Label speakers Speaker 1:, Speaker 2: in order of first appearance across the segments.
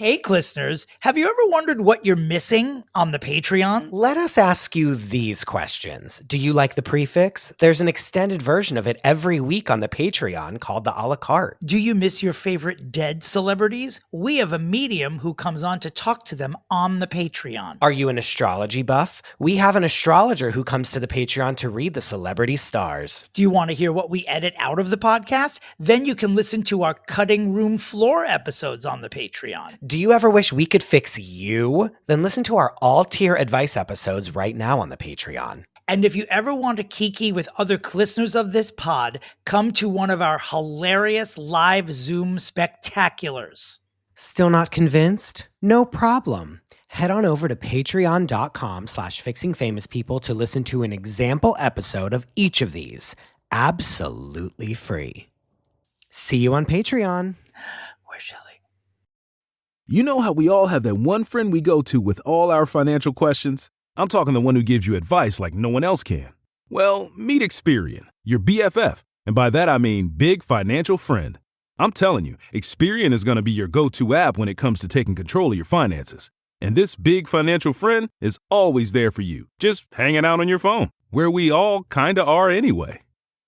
Speaker 1: Hey, listeners, have you ever wondered what you're missing on the Patreon?
Speaker 2: Let us ask you these questions. Do you like the Pre-Fixe? There's an extended version of it every week on the Patreon called the a la carte.
Speaker 1: Do you miss your favorite dead celebrities? We have a medium who comes on to talk to them on the Patreon.
Speaker 2: Are you an astrology buff? We have an astrologer who comes to the Patreon to read the celebrity stars.
Speaker 1: Do you want to hear what we edit out of the podcast? Then you can listen to our cutting room floor episodes on the Patreon.
Speaker 2: Do you ever wish we could fix you? Then listen to our all-tier advice episodes right now on the Patreon.
Speaker 1: And if you ever want to kiki with other listeners of this pod, come to one of our hilarious live Zoom spectaculars.
Speaker 2: Still not convinced? No problem. Head on over to patreon.com/fixingfamouspeople to listen to an example episode of each of these. Absolutely free. See you on Patreon.
Speaker 1: Where's Shelly?
Speaker 3: You know how we all have that one friend we go to with all our financial questions? I'm talking the one who gives you advice like no one else can. Well, meet Experian, your BFF. And by that I mean big financial friend. I'm telling you, Experian is going to be your go-to app when it comes to taking control of your finances. And this big financial friend is always there for you, just hanging out on your phone, where we all kind of are anyway.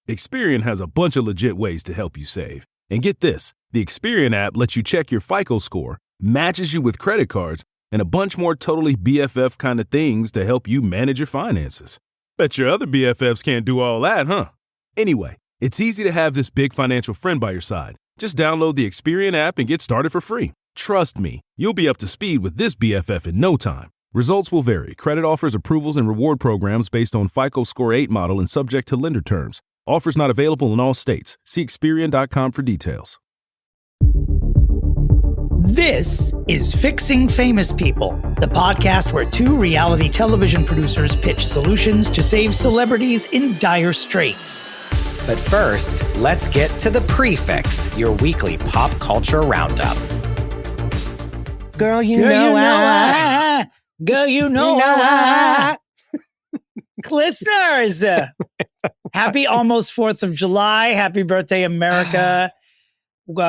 Speaker 3: Experian has a bunch of legit ways to help you save. And get this, the Experian app lets you check your FICO score, matches you with credit cards, and a bunch more totally BFF kind of things to help you manage your finances. Bet your other BFFs can't do all that, huh? Anyway, it's easy to have this big financial friend by your side. Just download the Experian app and get started for free. Trust me, you'll be up to speed with this BFF in no time. Results will vary. Credit offers, approvals, and reward programs based on FICO Score 8 model and subject to lender terms. Offers not available in all states. See Experian.com for details.
Speaker 1: This is Fixing Famous People, the podcast where two reality television producers pitch solutions to save celebrities in dire straits.
Speaker 2: But first, let's get to the Pre-Fixe, your weekly pop culture roundup. Girl, you know I.
Speaker 1: Girl, you know I. Listeners, happy almost 4th of July. Happy birthday, America.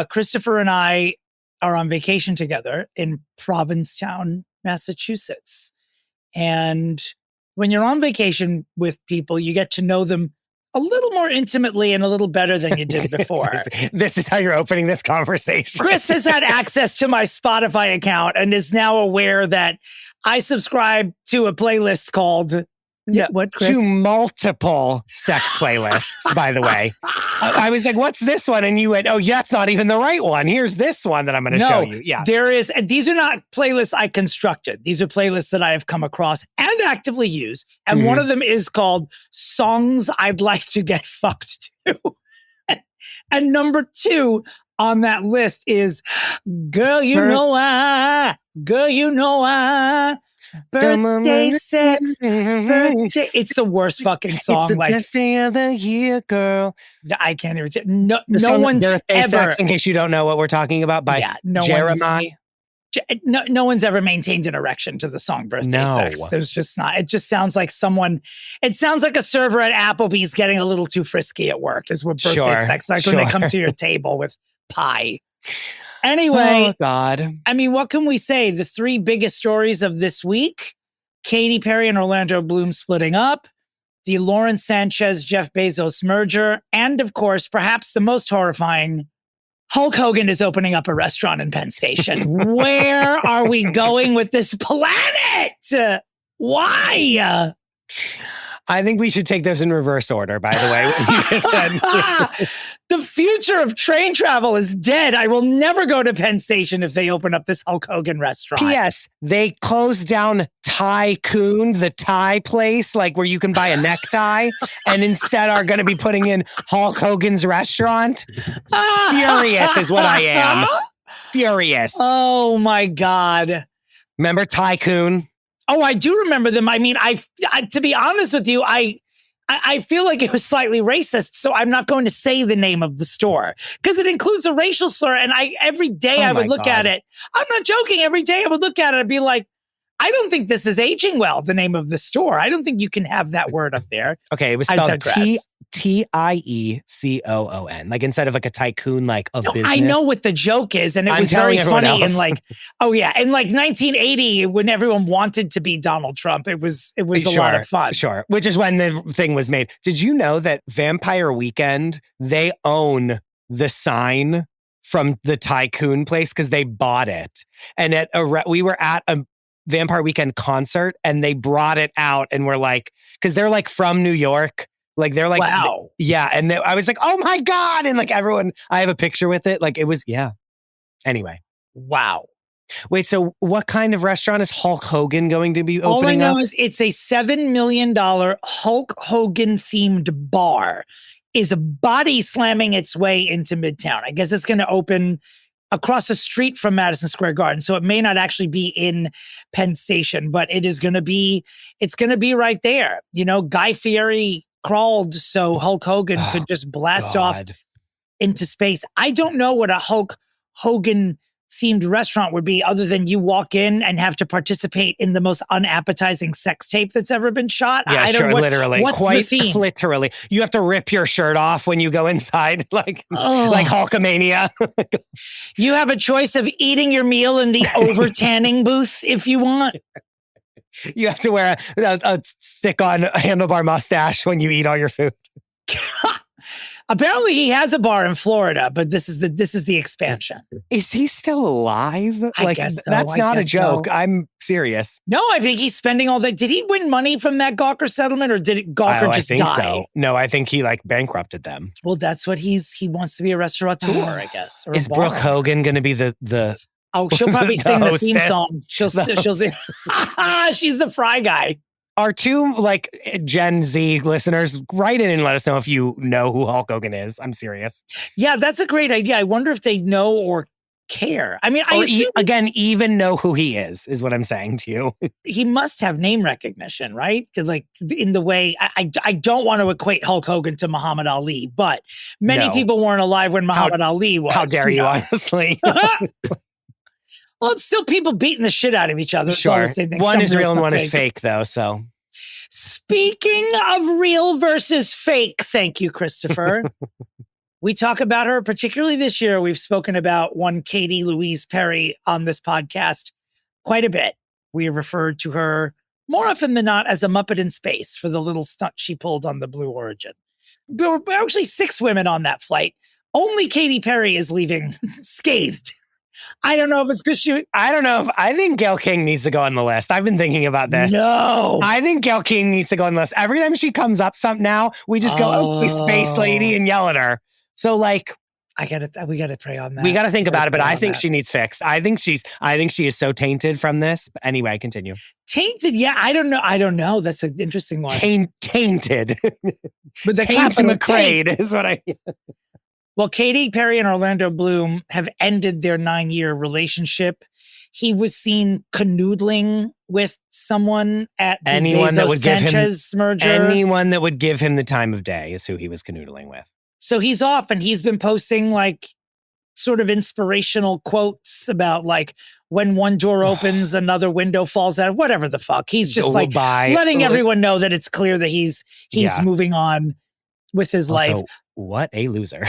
Speaker 1: Christopher and I are on vacation together in Provincetown, Massachusetts. And when you're on vacation with people, you get to know them a little more intimately and a little better than you did before.
Speaker 2: This is how you're opening this conversation.
Speaker 1: Chris has had access to my Spotify account and is now aware that I subscribe to a playlist called... what, Chris?
Speaker 2: To multiple sex playlists, by the way. I was like, what's this one? And you went, oh, yeah, that's not even the right one. Here's this one that I'm going to show you. Yeah.
Speaker 1: There is, and these are not playlists I constructed. These are playlists that I have come across and actively use. And one of them is called Songs I'd Like to Get Fucked To. And number 2 on that list is Girl, You Know I. Girl, You Know I. Birthday sex, birthday. It's the worst fucking song.
Speaker 2: It's the best day of the year, girl.
Speaker 1: I can't even. No one's
Speaker 2: Birthday
Speaker 1: ever.
Speaker 2: Sex, in case you don't know what we're talking about, by Jeremiah.
Speaker 1: No one's ever maintained an erection to the song Birthday Sex. There's just not. It just sounds like someone. It sounds like a server at Applebee's getting a little too frisky at work. Is what birthday sex like when they come to your table with pie. Anyway,
Speaker 2: oh God.
Speaker 1: I mean, what can we say? The 3 biggest stories of this week: Katy Perry and Orlando Bloom splitting up, the Lauren Sanchez Jeff Bezos merger, and of course, perhaps the most horrifying, Hulk Hogan is opening up a restaurant in Penn Station. Where are we going with this planet? Why?
Speaker 2: I think we should take those in reverse order, by the way. What you just said.
Speaker 1: The future of train travel is dead. I will never go to Penn Station if they open up this Hulk Hogan restaurant.
Speaker 2: P.S. They closed down Tycoon, the tie place, like where you can buy a necktie, and instead are going to be putting in Hulk Hogan's restaurant. Furious is what I am. Furious.
Speaker 1: Oh, my God.
Speaker 2: Remember Tycoon?
Speaker 1: Oh, I do remember them. I mean, I to be honest with you, I feel like it was slightly racist, so I'm not going to say the name of the store because it includes a racial slur. And every day I would look at it. I'm not joking. Every day I would look at it and be like, I don't think this is aging well, the name of the store. I don't think you can have that word up there.
Speaker 2: Okay, it was spelled Tiecoon. Like instead of like a tycoon, like of business.
Speaker 1: I know what the joke is, and it was very funny in like, in like 1980 when everyone wanted to be Donald Trump. It was a lot of fun.
Speaker 2: Sure, which is when the thing was made. Did you know that Vampire Weekend, they own the sign from the tycoon place because they bought it, and we were at a Vampire Weekend concert and they brought it out and we're like, because they're like from New York. Like they're like,
Speaker 1: wow.
Speaker 2: Yeah. And I was like, oh my God. And like everyone, I have a picture with it. Like it was, yeah. Anyway.
Speaker 1: Wow.
Speaker 2: Wait, so what kind of restaurant is Hulk Hogan going to be opening
Speaker 1: All I know
Speaker 2: up?
Speaker 1: is it's a $7 million Hulk Hogan themed bar is body slamming its way into Midtown. I guess it's going to open across the street from Madison Square Garden. So it may not actually be in Penn Station, but it's going to be right there. You know, Guy Fieri crawled so Hulk Hogan could just blast off into space. I don't know what a Hulk Hogan themed restaurant would be other than you walk in and have to participate in the most unappetizing sex tape that's ever been shot.
Speaker 2: Yeah, literally.
Speaker 1: What's
Speaker 2: Quite
Speaker 1: the theme?
Speaker 2: Literally. You have to rip your shirt off when you go inside, like Hulkamania.
Speaker 1: You have a choice of eating your meal in the over-tanning booth if you want.
Speaker 2: You have to wear a stick-on handlebar mustache when you eat all your food.
Speaker 1: Apparently he has a bar in Florida, but this is the expansion.
Speaker 2: Is he still alive?
Speaker 1: I guess so.
Speaker 2: That's not a joke.
Speaker 1: So.
Speaker 2: I'm serious.
Speaker 1: No, I think he's spending all that. Did he win money from that Gawker settlement, or did Gawker just die?
Speaker 2: I think so. No, I think he like bankrupted them.
Speaker 1: Well, that's what he wants to be a restaurateur, I guess.
Speaker 2: Is Brooke Hogan going to be the?
Speaker 1: Oh, she'll probably sing the theme
Speaker 2: hostess.
Speaker 1: song. She'll sing. She's the fry guy.
Speaker 2: Our two like Gen Z listeners, write in and let us know if you know who Hulk Hogan is. I'm serious.
Speaker 1: Yeah, that's a great idea. I wonder if they know or care. I mean,
Speaker 2: even know who he is what I'm saying to you.
Speaker 1: He must have name recognition, right? Like in the way, I don't want to equate Hulk Hogan to Muhammad Ali, but many people weren't alive when Muhammad Ali was.
Speaker 2: How dare you, honestly?
Speaker 1: Well, it's still people beating the shit out of each other.
Speaker 2: Sure.
Speaker 1: It's all the same thing.
Speaker 2: One is real and one is fake, though. So,
Speaker 1: speaking of real versus fake, thank you, Christopher. We talk about her, particularly this year. We've spoken about one Katie Louise Perry on this podcast quite a bit. We have referred to her more often than not as a Muppet in space for the little stunt she pulled on the Blue Origin. There were actually 6 women on that flight. Only Katy Perry is leaving scathed. I don't know if it's because
Speaker 2: I think Gayle King needs to go on the list. I've been thinking about this.
Speaker 1: No.
Speaker 2: I think Gayle King needs to go on the list. Every time she comes up now, we just go, space lady, and yell at her. So like,
Speaker 1: we gotta pray on that.
Speaker 2: We gotta think about it, but I think she needs fixed. I think she is so tainted from this. But anyway, continue.
Speaker 1: Tainted? Yeah, I don't know. That's an interesting one.
Speaker 2: Tainted.
Speaker 1: But the
Speaker 2: Captain McCrade is what I.
Speaker 1: Well, Katy Perry and Orlando Bloom have ended their 9-year relationship. He was seen canoodling with someone at the Bezos-Sanchez merger.
Speaker 2: Anyone that would give him the time of day is who he was canoodling with.
Speaker 1: So he's off, and he's been posting like sort of inspirational quotes about like when one door opens, another window falls out, whatever the fuck. He's just letting everyone know that it's clear that he's moving on with his life.
Speaker 2: What a loser.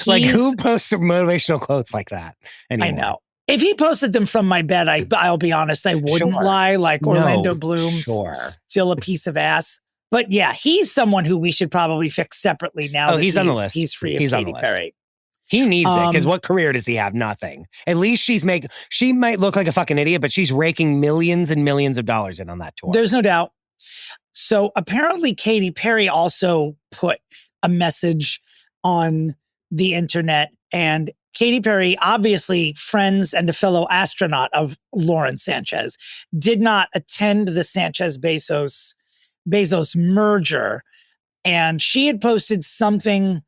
Speaker 2: Like who posts motivational quotes like that anymore?
Speaker 1: I know. If he posted them from my bed, I'll be honest, I wouldn't lie. Like Orlando Bloom's still a piece of ass. But yeah, he's someone who we should probably fix separately now.
Speaker 2: He's on the list.
Speaker 1: He's free of Katy Perry.
Speaker 2: He needs it because what career does he have? Nothing. At least she might look like a fucking idiot, but she's raking millions and millions of dollars in on that tour.
Speaker 1: There's no doubt. So apparently Katy Perry also put a message on the internet, and Katy Perry, obviously friends and a fellow astronaut of Lauren Sanchez, did not attend the Sanchez-Bezos merger. And she had posted something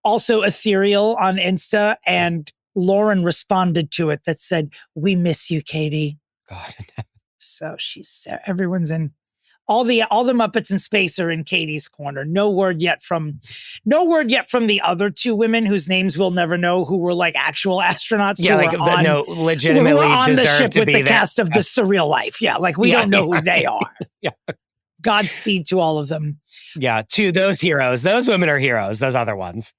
Speaker 1: also ethereal on Insta, and Lauren responded to it that said, "We miss you, Katy."
Speaker 2: God.
Speaker 1: So everyone's in. All the Muppets in space are in Katie's corner. No word yet from the other 2 women whose names we'll never know, who were like actual astronauts.
Speaker 2: Yeah, legitimately
Speaker 1: on the ship
Speaker 2: to
Speaker 1: with
Speaker 2: be
Speaker 1: the
Speaker 2: there.
Speaker 1: cast of The Surreal Life. Yeah, like we don't know who they are.
Speaker 2: Yeah.
Speaker 1: Godspeed to all of them.
Speaker 2: Yeah, to those heroes. Those women are heroes. Those other ones.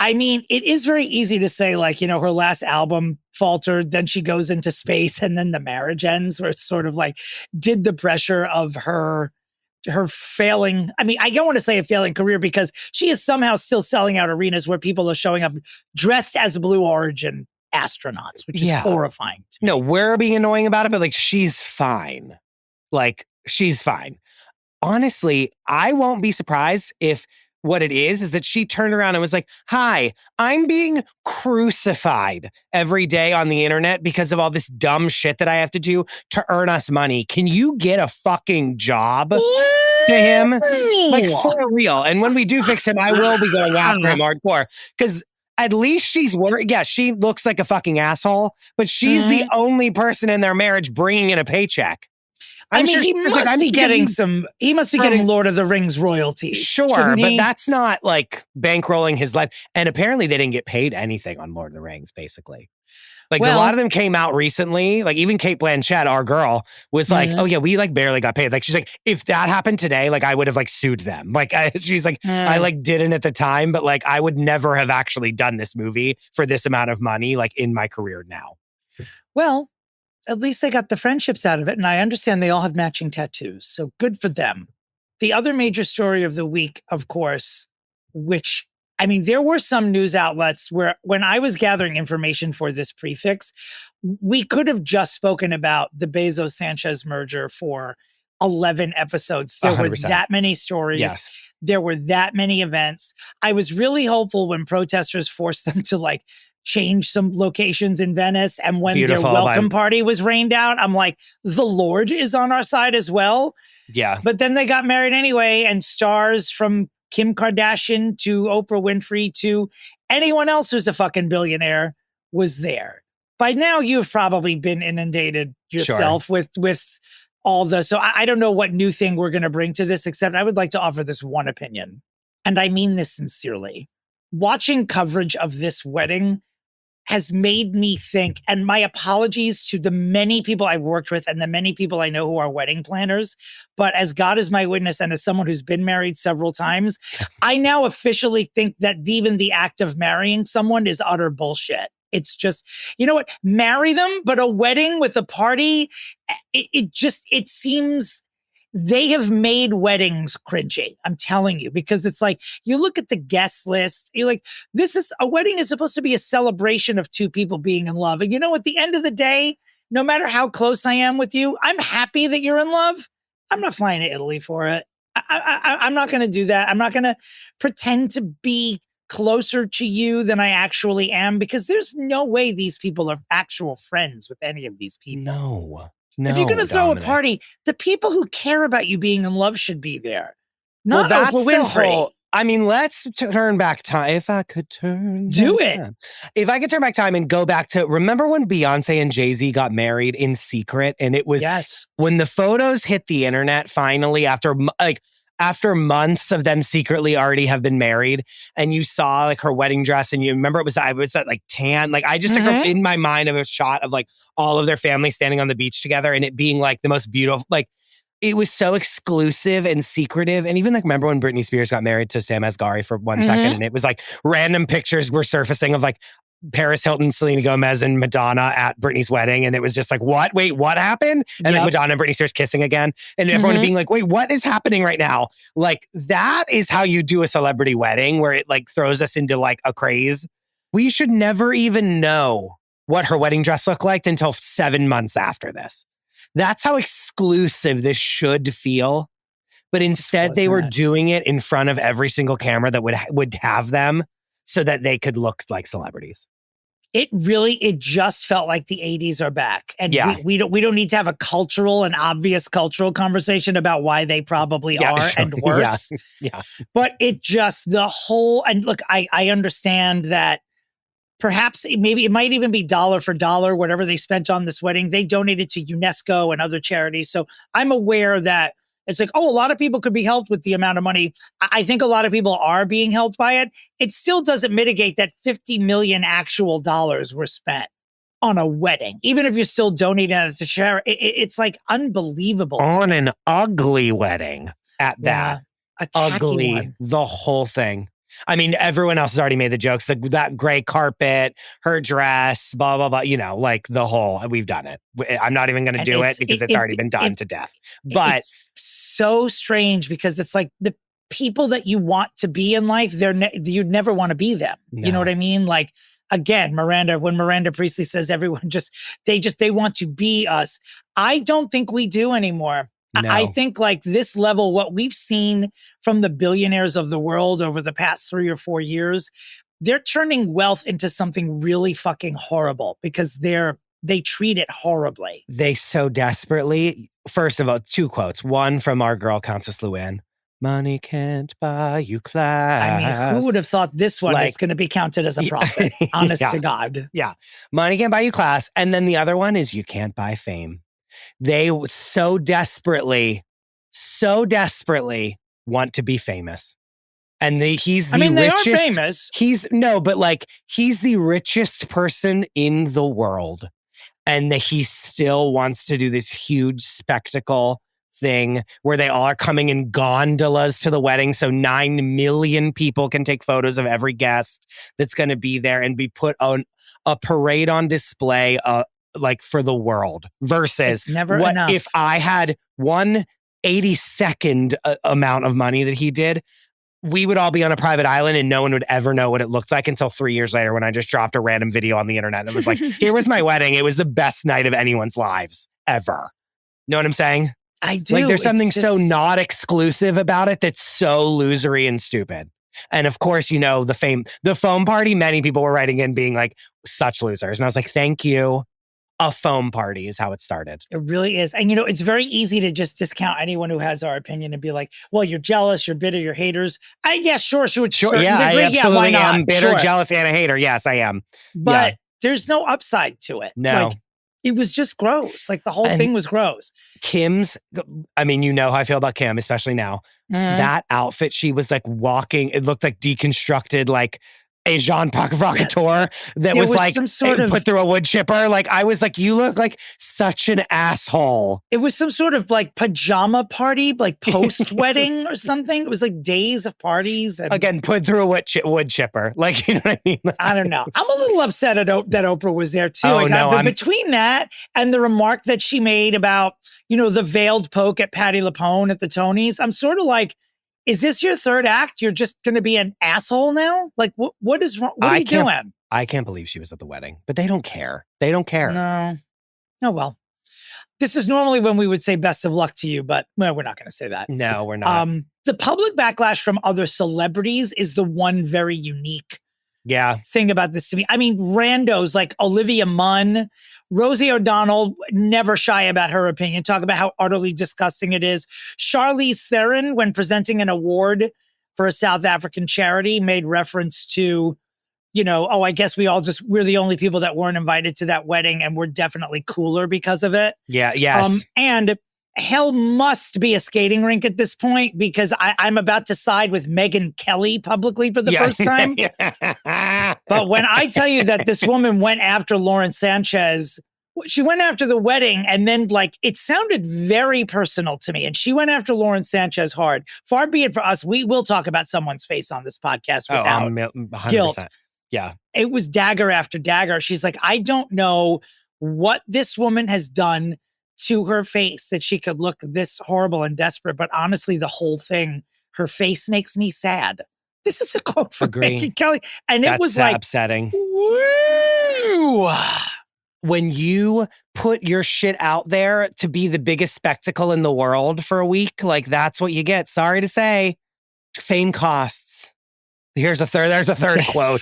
Speaker 1: I mean, it is very easy to say, like, her last album faltered, then she goes into space, and then the marriage ends, where it's sort of like, did the pressure of her failing, I mean, I don't want to say a failing career, because she is somehow still selling out arenas where people are showing up dressed as Blue Origin astronauts, which is horrifying to me.
Speaker 2: No, we're being annoying about it, but like, she's fine. Like, she's fine. Honestly, I won't be surprised if what it is that she turned around and was like, hi, I'm being crucified every day on the internet because of all this dumb shit that I have to do to earn us money. Can you get a fucking job? To him? Like, for real. And when we do fix him, I will be going after him hardcore. Because at least she's worried. Yeah, she looks like a fucking asshole, but she's the only person in their marriage bringing in a paycheck.
Speaker 1: I mean, he must be getting Lord of the Rings royalties.
Speaker 2: Sure, but that's not like bankrolling his life. And apparently they didn't get paid anything on Lord of the Rings, basically. Like, a lot of them came out recently. Like, even Cate Blanchett, our girl, was like, oh yeah, we like barely got paid. Like, she's like, if that happened today, like, I would have like sued them. Like, she's like, I like didn't at the time, but like, I would never have actually done this movie for this amount of money, like, in my career now.
Speaker 1: Well, at least they got the friendships out of it. And I understand they all have matching tattoos. So good for them. The other major story of the week, of course, which, I mean, there were some news outlets where when I was gathering information for this Pre-Fixe, we could have just spoken about the Bezos-Sanchez merger for 11 episodes. There 100%. Were that many stories. Yes. There were that many events. I was really hopeful when protesters forced them to like change some locations in Venice. And when their welcome party was rained out, I'm like, the Lord is on our side as well.
Speaker 2: Yeah.
Speaker 1: But then they got married anyway, and stars from Kim Kardashian to Oprah Winfrey to anyone else who's a fucking billionaire was there. By now, you've probably been inundated yourself with all the... So I don't know what new thing we're going to bring to this, except I would like to offer this one opinion. And I mean this sincerely. Watching coverage of this wedding has made me think, and my apologies to the many people I've worked with and the many people I know who are wedding planners, but as God is my witness and as someone who's been married several times, I now officially think that even the act of marrying someone is utter bullshit. It's just, you know what? Marry them, but a wedding with a party, it seems... They have made weddings cringy. I'm telling you, because it's like, you look at the guest list, you're like, a wedding is supposed to be a celebration of two people being in love. And you know, at the end of the day, no matter how close I am with you, I'm happy that you're in love. I'm not flying to Italy for it. I'm not going to do that. I'm not going to pretend to be closer to you than I actually am, because there's no way these people are actual friends with any of these people.
Speaker 2: No,
Speaker 1: if you're going to throw a party, the people who care about you being in love should be there. Not Oprah Winfrey.
Speaker 2: I mean, let's turn back time. If I could turn
Speaker 1: time.
Speaker 2: If I could turn back time and go back to, remember when Beyonce and Jay-Z got married in secret? And it was when the photos hit the internet finally after months of them secretly already have been married, and you saw like her wedding dress, and you remember it was that like tan, like I just took in my mind of a shot of like all of their family standing on the beach together, and it being like the most beautiful, like it was so exclusive and secretive. And even like, remember when Britney Spears got married to Sam Asghari for 1 second, and it was like random pictures were surfacing of like Paris Hilton, Selena Gomez, and Madonna at Britney's wedding. And it was just like, what? Wait, what happened? And then Madonna and Britney Spears kissing again. And everyone being like, wait, what is happening right now? Like, that is how you do a celebrity wedding, where it like throws us into like a craze. We should never even know what her wedding dress looked like until 7 months after this. That's how exclusive this should feel. But instead, they were doing it in front of every single camera that would have them, so that they could look like celebrities. It
Speaker 1: just felt like the 80s are back. And we don't need to have a obvious cultural conversation about why they probably are and worse.
Speaker 2: Yeah.
Speaker 1: But it just, and look, I understand that perhaps maybe it might even be dollar for dollar, whatever they spent on this wedding, they donated to UNESCO and other charities. So I'm aware that it's like, a lot of people could be helped with the amount of money. I think a lot of people are being helped by it. It still doesn't mitigate that 50 million actual dollars were spent on a wedding. Even if you're still donating it to charity, it's like unbelievable.
Speaker 2: On an ugly wedding. at that.
Speaker 1: A tacky
Speaker 2: Ugly,
Speaker 1: one.
Speaker 2: the whole thing. I mean, everyone else has already made the jokes. That gray carpet, her dress, blah, blah, blah. You know, like the whole, we've done it. I'm not even going to do it because it's already been done to death. But
Speaker 1: it's so strange because it's like the people that you want to be in life, you'd never want to be them.
Speaker 2: No.
Speaker 1: You know what I mean? Like, again, when Miranda Priestley says everyone they want to be us. I don't think we do anymore.
Speaker 2: No.
Speaker 1: I think like this level, what we've seen from the billionaires of the world over the past 3 or 4 years, they're turning wealth into something really fucking horrible because they treat it horribly.
Speaker 2: They so desperately, first of all, 2 quotes. One from our girl, Countess Luann. Money can't buy you class.
Speaker 1: I mean, who would have thought this one is going to be counted as a profit? Honest to God.
Speaker 2: Yeah. Money can't buy you class. And then the other one is you can't buy fame. They so desperately want to be famous. And he's the richest.
Speaker 1: They are famous.
Speaker 2: He's the richest person in the world. And he still wants to do this huge spectacle thing where they all are coming in gondolas to the wedding. So 9 million people can take photos of every guest that's going to be there and be put on a parade on display, like for the world versus
Speaker 1: it's never enough.
Speaker 2: If I had 1/82nd amount of money that he did, we would all be on a private island and no one would ever know what it looked like until 3 years later when I just dropped a random video on the internet. And it was like, here was my wedding. It was the best night of anyone's lives ever. Know what I'm saying?
Speaker 1: I do.
Speaker 2: Like there's something so not exclusive about it that's so losery and stupid. And of course, you know, the foam party, many people were writing in being like such losers. And I was like, thank you. A foam party is how it started.
Speaker 1: It really is. And, you know, it's very easy to just discount anyone who has our opinion and be like, well, you're jealous, you're bitter, you're haters. Sure.
Speaker 2: Yeah, I absolutely am bitter, jealous, and a hater. Yes, I am.
Speaker 1: But there's no upside to it.
Speaker 2: No.
Speaker 1: Like, it was just gross. Like the whole thing was gross.
Speaker 2: Kim's, I mean, you know how I feel about Kim, especially now. That outfit, she was like walking, it looked like deconstructed, like a Jean provocateur that was like
Speaker 1: some sort of
Speaker 2: put through a wood chipper. Like I was like, you look like such an asshole.
Speaker 1: It was some sort of like pajama party, like post wedding or something. It was like days of parties. And
Speaker 2: again, put through a wood chipper. Like, you know what I mean? Like,
Speaker 1: I don't know. I'm a little upset that Oprah was there too. Between that and the remark that she made about, you know, the veiled poke at Patti LuPone at the Tonys, I'm sort of like, is this your third act? You're just going to be an asshole now? Like, what is wrong? What are you doing?
Speaker 2: I can't believe she was at the wedding, but they don't care. They don't care.
Speaker 1: No. Oh, well. This is normally when we would say best of luck to you, but we're not going to say that.
Speaker 2: No, we're not.
Speaker 1: The public backlash from other celebrities is the one very unique thing about this to me. I mean, randos like Olivia Munn, Rosie O'Donnell, never shy about her opinion, talk about how utterly disgusting it is. Charlize Theron, when presenting an award for a South African charity, made reference to, you know, I guess we're the only people that weren't invited to that wedding and we're definitely cooler because of it.
Speaker 2: Yeah, yes.
Speaker 1: And hell must be a skating rink at this point because I'm about to side with Megyn Kelly publicly for the first time. But when I tell you that this woman went after Lauren Sanchez, she went after the wedding and then like it sounded very personal to me. And she went after Lauren Sanchez hard. Far be it for us. We will talk about someone's face on this podcast without
Speaker 2: 100%.
Speaker 1: guilt.
Speaker 2: Yeah.
Speaker 1: It was dagger after dagger. She's like, I don't know what this woman has done to her face that she could look this horrible and desperate. But honestly, the whole thing, her face makes me sad. This is a quote from Megyn Kelly. And it was like
Speaker 2: upsetting.
Speaker 1: Woo!
Speaker 2: When you put your shit out there to be the biggest spectacle in the world for a week, like that's what you get. Sorry to say, fame costs. There's a third quote.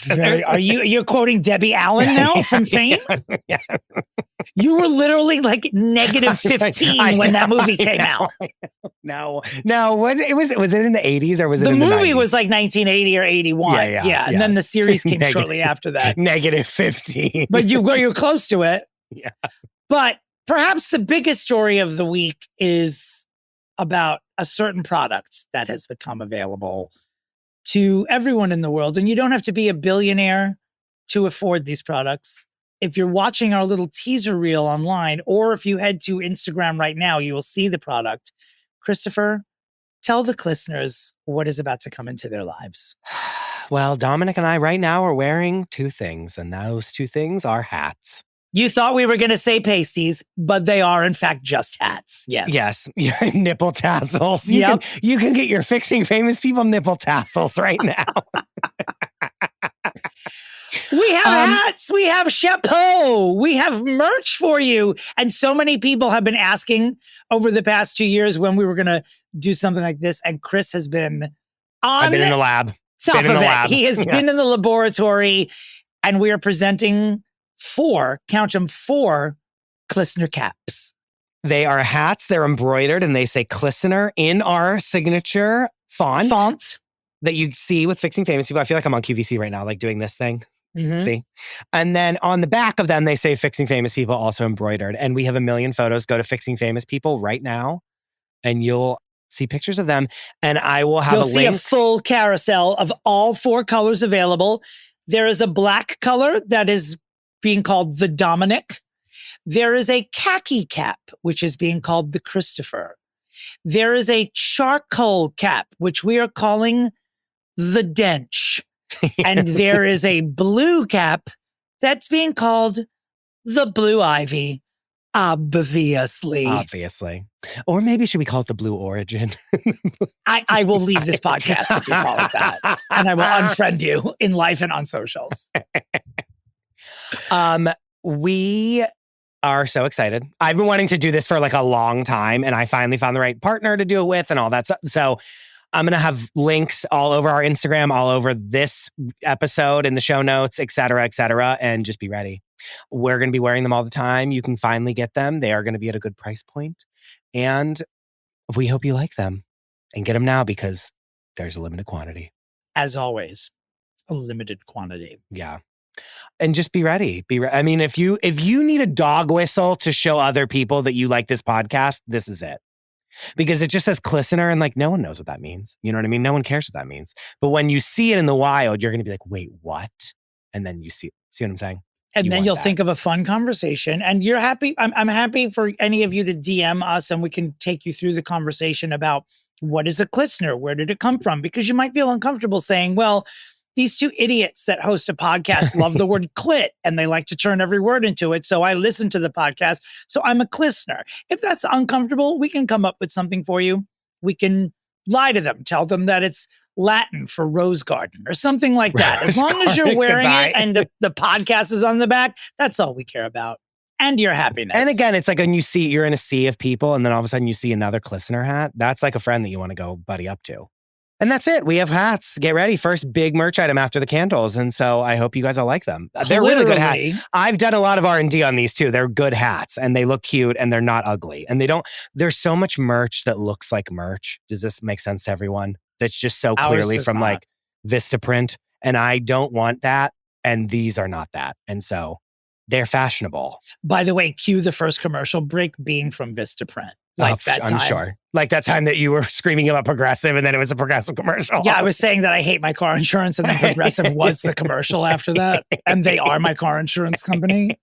Speaker 1: You're quoting Debbie Allen now from Fame?
Speaker 2: Yeah.
Speaker 1: You were literally like negative 15 when that movie came out.
Speaker 2: No. Was it in the 80s or was it
Speaker 1: the
Speaker 2: in the 90s?
Speaker 1: The movie was like 1980 or 81. Yeah. And then the series came shortly after that.
Speaker 2: Negative 15.
Speaker 1: But you're close to it.
Speaker 2: Yeah.
Speaker 1: But perhaps the biggest story of the week is about a certain product that has become available to everyone in the world. And you don't have to be a billionaire to afford these products. If you're watching our little teaser reel online, or if you head to Instagram right now, you will see the product. Christopher, tell the listeners what is about to come into their lives.
Speaker 2: Well, Dominic and I right now are wearing two things, and those two things are hats.
Speaker 1: You thought we were going to say pasties, but they are, in fact, just hats. Yes.
Speaker 2: Yes. Nipple tassels.
Speaker 1: Yep.
Speaker 2: You can get your Fixing Famous People nipple tassels right now.
Speaker 1: We have hats. We have chapeau. We have merch for you. And so many people have been asking over the past 2 years when we were going to do something like this. And Chris has been
Speaker 2: I've been in the lab.
Speaker 1: Top of it. He has been in the laboratory, and we are presenting 4, count them, 4 Klissner caps.
Speaker 2: They are hats. They're embroidered, and they say Klissner in our signature font that you see with Fixing Famous People. I feel like I'm on QVC right now, like doing this thing. Mm-hmm. See? And then on the back of them, they say Fixing Famous People, also embroidered. And we have a million photos. Go to Fixing Famous People right now, and you'll see pictures of them. And I will have
Speaker 1: You'll
Speaker 2: a link.
Speaker 1: see a full carousel of all 4 colors available. There is a black color that is being called the Dominic. There is a khaki cap, which is being called the Christopher. There is a charcoal cap, which we are calling the Dench. And there is a blue cap that's being called the Blue Ivy. Obviously.
Speaker 2: Or maybe should we call it the Blue Origin?
Speaker 1: I will leave this podcast if you call it that. And I will unfriend you in life and on socials.
Speaker 2: We are so excited. I've been wanting to do this for like a long time, and I finally found the right partner to do it with and all that stuff. So I'm going to have links all over our Instagram, all over this episode in the show notes, et cetera, and just be ready. We're going to be wearing them all the time. You can finally get them. They are going to be at a good price point. And we hope you like them and get them now because there's a limited quantity.
Speaker 1: As always, a limited quantity.
Speaker 2: Yeah. And just be ready. I mean, if you need a dog whistle to show other people that you like this podcast, this is it. Because it just says Klissner and like no one knows what that means. You know what I mean? No one cares what that means. But when you see it in the wild, you're going to be like, wait, what? And then you see what I'm saying?
Speaker 1: And then you'll think of a fun conversation, and you're happy. I'm happy for any of you to DM us, and we can take you through the conversation about what is a Klissner? Where did it come from? Because you might feel uncomfortable saying, well, these 2 idiots that host a podcast love the word clit, and they like to turn every word into it. So I listen to the podcast. So I'm a Klissner. If that's uncomfortable, we can come up with something for you. We can lie to them, tell them that it's Latin for rose garden or something like that. As long as you're wearing it and the podcast is on the back, that's all we care about. And your happiness.
Speaker 2: And again, it's like when you're in a sea of people and then all of a sudden you see another Klissner hat. That's like a friend that you want to go buddy up to. And that's it. We have hats. Get ready. First big merch item after the candles. And so I hope you guys all like them. They're really good hats. I've done a lot of R&D on these too. They're good hats and they look cute and they're not ugly. And there's so much merch that looks like merch. Does this make sense to everyone? That's just so clearly from like Vistaprint. And I don't want that. And these are not that. And so they're fashionable.
Speaker 1: By the way, cue the first commercial break being from Vistaprint. Like that time.
Speaker 2: I'm sure. Like that time that you were screaming about Progressive and then it was a Progressive commercial.
Speaker 1: Yeah, I was saying that I hate my car insurance and then Progressive was the commercial after that. And they are my car insurance company.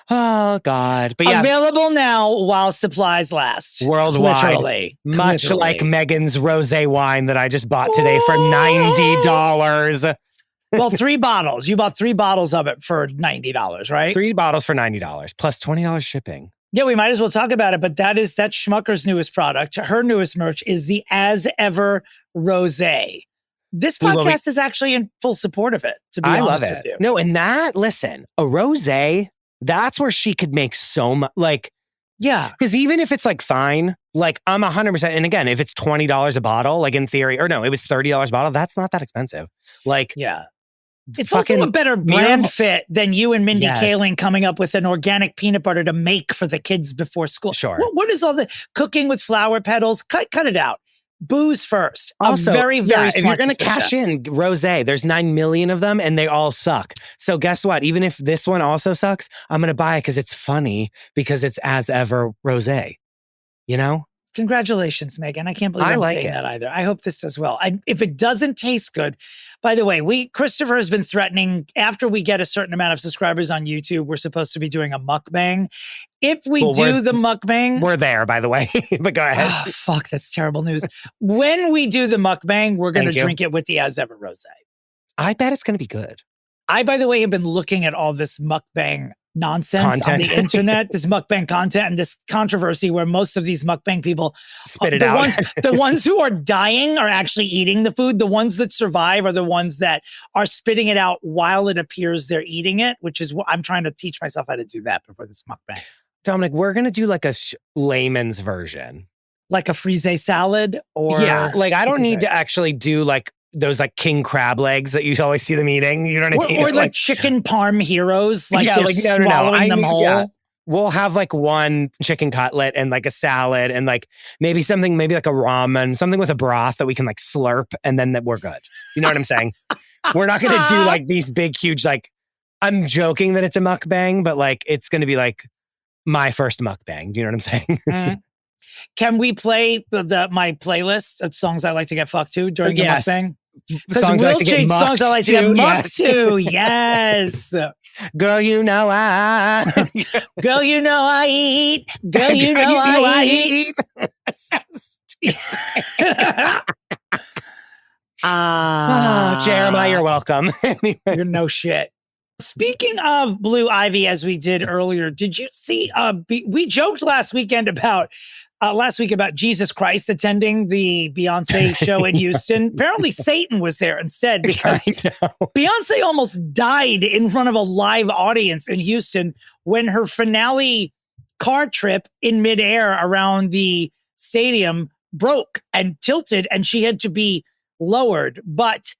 Speaker 2: Oh, God. But yeah.
Speaker 1: Available now while supplies last.
Speaker 2: Worldwide.
Speaker 1: Literally.
Speaker 2: Much like Megan's rosé wine that I just bought today for $90.
Speaker 1: Well, 3 bottles. You bought 3 bottles of it for $90, right?
Speaker 2: 3 bottles for $90 plus $20 shipping.
Speaker 1: Yeah, we might as well talk about it, but that's Schmucker's newest product. Her newest merch is the As Ever Rosé. This podcast is actually in full support of it, to be honest with you.
Speaker 2: No, and listen, a rosé, that's where she could make so much, like, yeah. Because even if it's like fine, like I'm 100%, and again, if it's $20 a bottle, like in theory, or no, it was $30 a bottle, that's not that expensive. Like,
Speaker 1: yeah. It's also a better brand fit than you and Mindy Kaling coming up with an organic peanut butter to make for the kids before school.
Speaker 2: Sure.
Speaker 1: What is all the cooking with flower petals? Cut it out. Booze first.
Speaker 2: Also,
Speaker 1: very, very smart
Speaker 2: if you're going to cash in rosé, there's 9 million of them and they all suck. So guess what? Even if this one also sucks, I'm going to buy it because it's funny because it's As Ever Rosé. You know?
Speaker 1: Congratulations, Megan. I can't believe
Speaker 2: I
Speaker 1: I'm
Speaker 2: like
Speaker 1: saying
Speaker 2: it.
Speaker 1: that either. I hope this does well. If it doesn't taste good, by the way, Christopher has been threatening after we get a certain amount of subscribers on YouTube, we're supposed to be doing a mukbang. If we do the mukbang.
Speaker 2: We're there, by the way, but go ahead.
Speaker 1: Oh, fuck, that's terrible news. When we do the mukbang, we're going to drink it with the As Ever Rosé.
Speaker 2: I bet it's going to be good.
Speaker 1: I, by the way, have been looking at all this mukbang nonsense on the internet, this mukbang content and this controversy where most of these mukbang people
Speaker 2: spit it out.
Speaker 1: The ones who are dying are actually eating the food. The ones that survive are the ones that are spitting it out while it appears they're eating it, which is what I'm trying to teach myself how to do that before this mukbang.
Speaker 2: Dominic, we're going to do like a layman's version.
Speaker 1: Like a frise salad or...
Speaker 2: Yeah, like I don't need to actually do like those like king crab legs that you always see them eating. You know what I mean?
Speaker 1: Or like chicken parm heroes. Like they're
Speaker 2: like,
Speaker 1: swallowing them whole.
Speaker 2: Yeah. We'll have like one chicken cutlet and like a salad and like maybe like a ramen, something with a broth that we can like slurp and then that we're good. You know what I'm saying? We're not going to do like these big, huge, like, I'm joking that it's a mukbang, but like it's going to be like my first mukbang. Do you know what I'm saying?
Speaker 1: Mm-hmm. Can we play my playlist of songs I like to get fucked to during the mukbang?
Speaker 2: Songs I like to get
Speaker 1: mucked to. Yes.
Speaker 2: Girl, you know I.
Speaker 1: Girl, you know I eat. Girl, you know I eat.
Speaker 2: Jeremiah, you're welcome.
Speaker 1: Anyway. You're no shit. Speaking of Blue Ivy, as we did earlier, did you see? We joked last week about Jesus Christ attending the Beyonce show in Houston. Apparently, Satan was there instead because Beyonce almost died in front of a live audience in Houston when her finale car trip in midair around the stadium broke and tilted, and she had to be lowered. But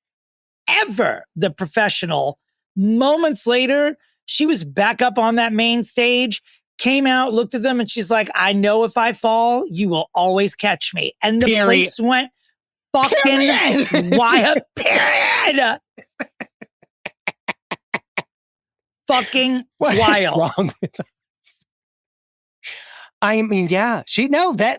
Speaker 1: the professional, moments later, she was back up on that main stage, came out, looked at them, and she's like, I know if I fall, you will always catch me. And the place went fucking wild. Period. Fucking
Speaker 2: what
Speaker 1: wild.
Speaker 2: Is wrong with us? I mean, yeah.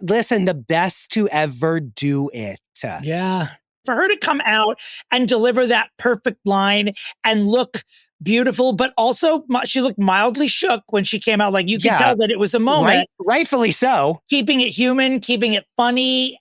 Speaker 2: Listen, the best to ever do it.
Speaker 1: Yeah. For her to come out and deliver that perfect line and look beautiful, but also she looked mildly shook when she came out. Like you could tell that it was a moment.
Speaker 2: Rightfully so.
Speaker 1: Keeping it human, keeping it funny.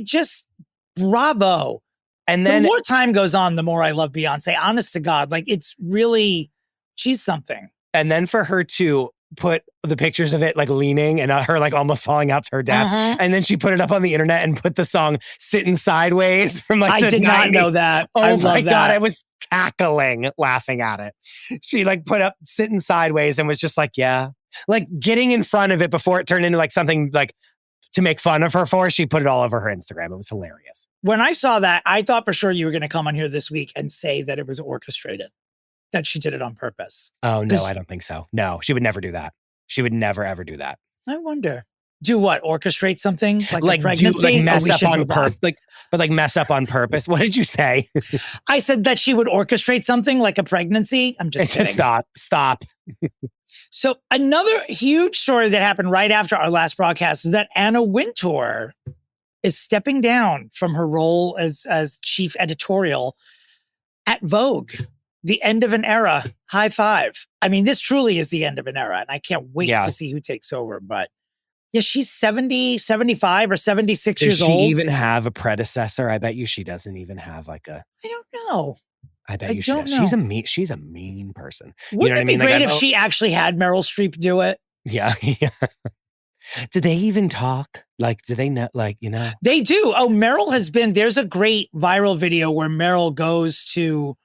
Speaker 1: Just bravo. And then the more time goes on, the more I love Beyonce. Honest to God, like it's really, she's something.
Speaker 2: And then for her to put the pictures of it like leaning and her like almost falling out to her death. Uh-huh. And then she put it up on the internet and put the song Sitting Sideways from like
Speaker 1: I did 90s. Not know that.
Speaker 2: Oh my God. I was cackling laughing at it. She like put up Sitting Sideways and was just like, yeah. Like getting in front of it before it turned into like something like to make fun of her for. She put it all over her Instagram. It was hilarious.
Speaker 1: When I saw that, I thought for sure you were going to come on here this week and say that it was orchestrated. That she did it on purpose.
Speaker 2: Oh, no, I don't think so. No, she would never do that. She would never, ever do that.
Speaker 1: I wonder. Do what? Orchestrate something? Like a pregnancy?
Speaker 2: Like mess up on purpose. But mess up on purpose. What did you say?
Speaker 1: I said that she would orchestrate something like a pregnancy. I'm just kidding.
Speaker 2: Stop.
Speaker 1: So another huge story that happened right after our last broadcast is that Anna Wintour is stepping down from her role as chief editorial at Vogue. The end of an era. High five. I mean, this truly is the end of an era, and I can't wait to see who takes over. But yeah, she's 70, 75 or 76 years old.
Speaker 2: Does she even have a predecessor? I bet you she doesn't even have like a...
Speaker 1: I don't know.
Speaker 2: I bet you she does. She's a mean person.
Speaker 1: Wouldn't it be great if she actually had Meryl Streep do it?
Speaker 2: Yeah. Do they even talk? Like, do they not, like, you know?
Speaker 1: They do. Oh, Meryl has been... There's a great viral video where Meryl goes to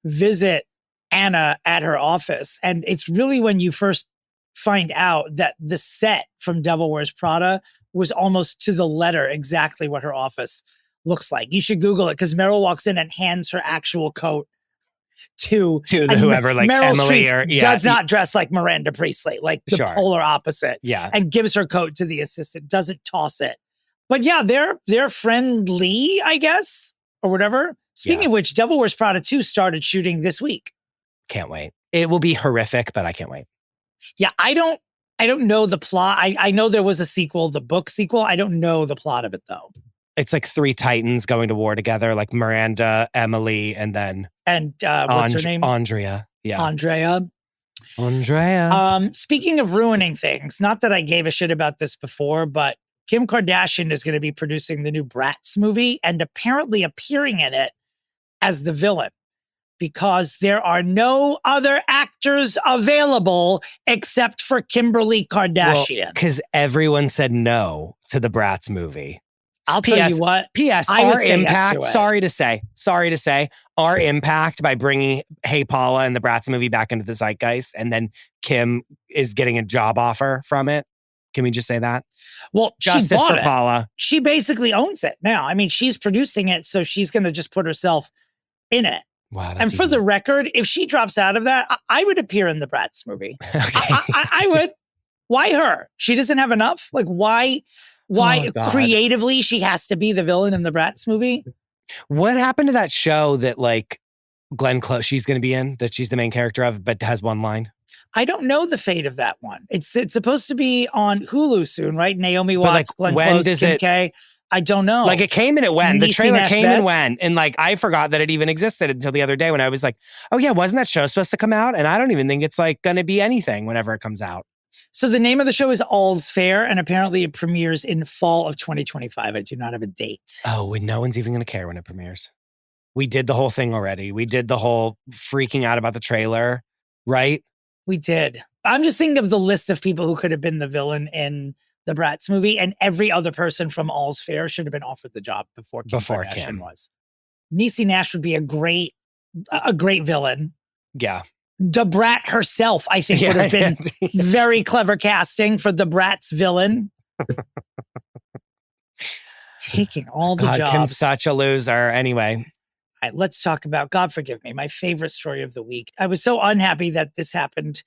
Speaker 1: visit Anna at her office. And it's really when you first find out that the set from Devil Wears Prada was almost to the letter exactly what her office looks like. You should Google it because Meryl walks in and hands her actual coat to
Speaker 2: whoever, like
Speaker 1: Meryl
Speaker 2: Emily
Speaker 1: Streep does not dress like Miranda Priestley, like the polar opposite.
Speaker 2: Yeah.
Speaker 1: And gives her coat to the assistant, doesn't toss it. But yeah, they're friendly, I guess, or whatever. Speaking of which, Devil Wears Prada 2 started shooting this week.
Speaker 2: Can't wait. It will be horrific, but I can't wait.
Speaker 1: Yeah, I don't I don't know the plot. I know there was a sequel, the book sequel. I don't know the plot of it though.
Speaker 2: It's like three Titans going to war together, like Miranda, Emily, and then
Speaker 1: what's her name?
Speaker 2: Andrea. Yeah.
Speaker 1: Andrea. Speaking of ruining things, not that I gave a shit about this before, but Kim Kardashian is going to be producing the new Bratz movie and apparently appearing in it as the villain because there are no other actors available except for Kimberly Kardashian.
Speaker 2: Because everyone said no to the Bratz movie.
Speaker 1: I'll tell you what.
Speaker 2: P.S. Our impact, sorry to say, our impact by bringing Hey Paula and the Bratz movie back into the zeitgeist, and then Kim is getting a job offer from it. Can we just say that?
Speaker 1: Well,
Speaker 2: Justice
Speaker 1: she bought
Speaker 2: for
Speaker 1: it.
Speaker 2: Paula.
Speaker 1: She basically owns it now. I mean, she's producing it, so she's going to just put herself in it.
Speaker 2: Wow.
Speaker 1: And for the record, if she drops out of that, I would appear in the Bratz movie. Okay. I would. Why her? She doesn't have enough? Like, why creatively she has to be the villain in the Bratz movie?
Speaker 2: What happened to that show that like Glenn Close, she's going to be in, that she's the main character of, but has one line?
Speaker 1: I don't know the fate of that one. It's supposed to be on Hulu soon, right? Naomi Watts, Glenn Close, Kim K. I don't know.
Speaker 2: Like it came and it went. The trailer came
Speaker 1: Betts.
Speaker 2: and went. And like, I forgot that it even existed until the other day when I was like, oh yeah, wasn't that show supposed to come out? And I don't even think it's like going to be anything whenever it comes out.
Speaker 1: So the name of the show is All's Fair, and apparently it premieres in fall of 2025. I do not have a date.
Speaker 2: Oh, and no one's even going to care when it premieres. We did the whole thing already. We did the whole freaking out about the trailer, right?
Speaker 1: We did. I'm just thinking of the list of people who could have been the villain in the Bratz movie, and every other person from All's Fair should have been offered the job before Kim was. Niecy Nash would be a great villain.
Speaker 2: Yeah.
Speaker 1: The Brat herself, I think, would have been very clever casting for the Brat's villain. Taking all the jobs.
Speaker 2: Kim's such a loser. Anyway.
Speaker 1: All right, let's talk about, God forgive me, my favorite story of the week. I was so unhappy that this happened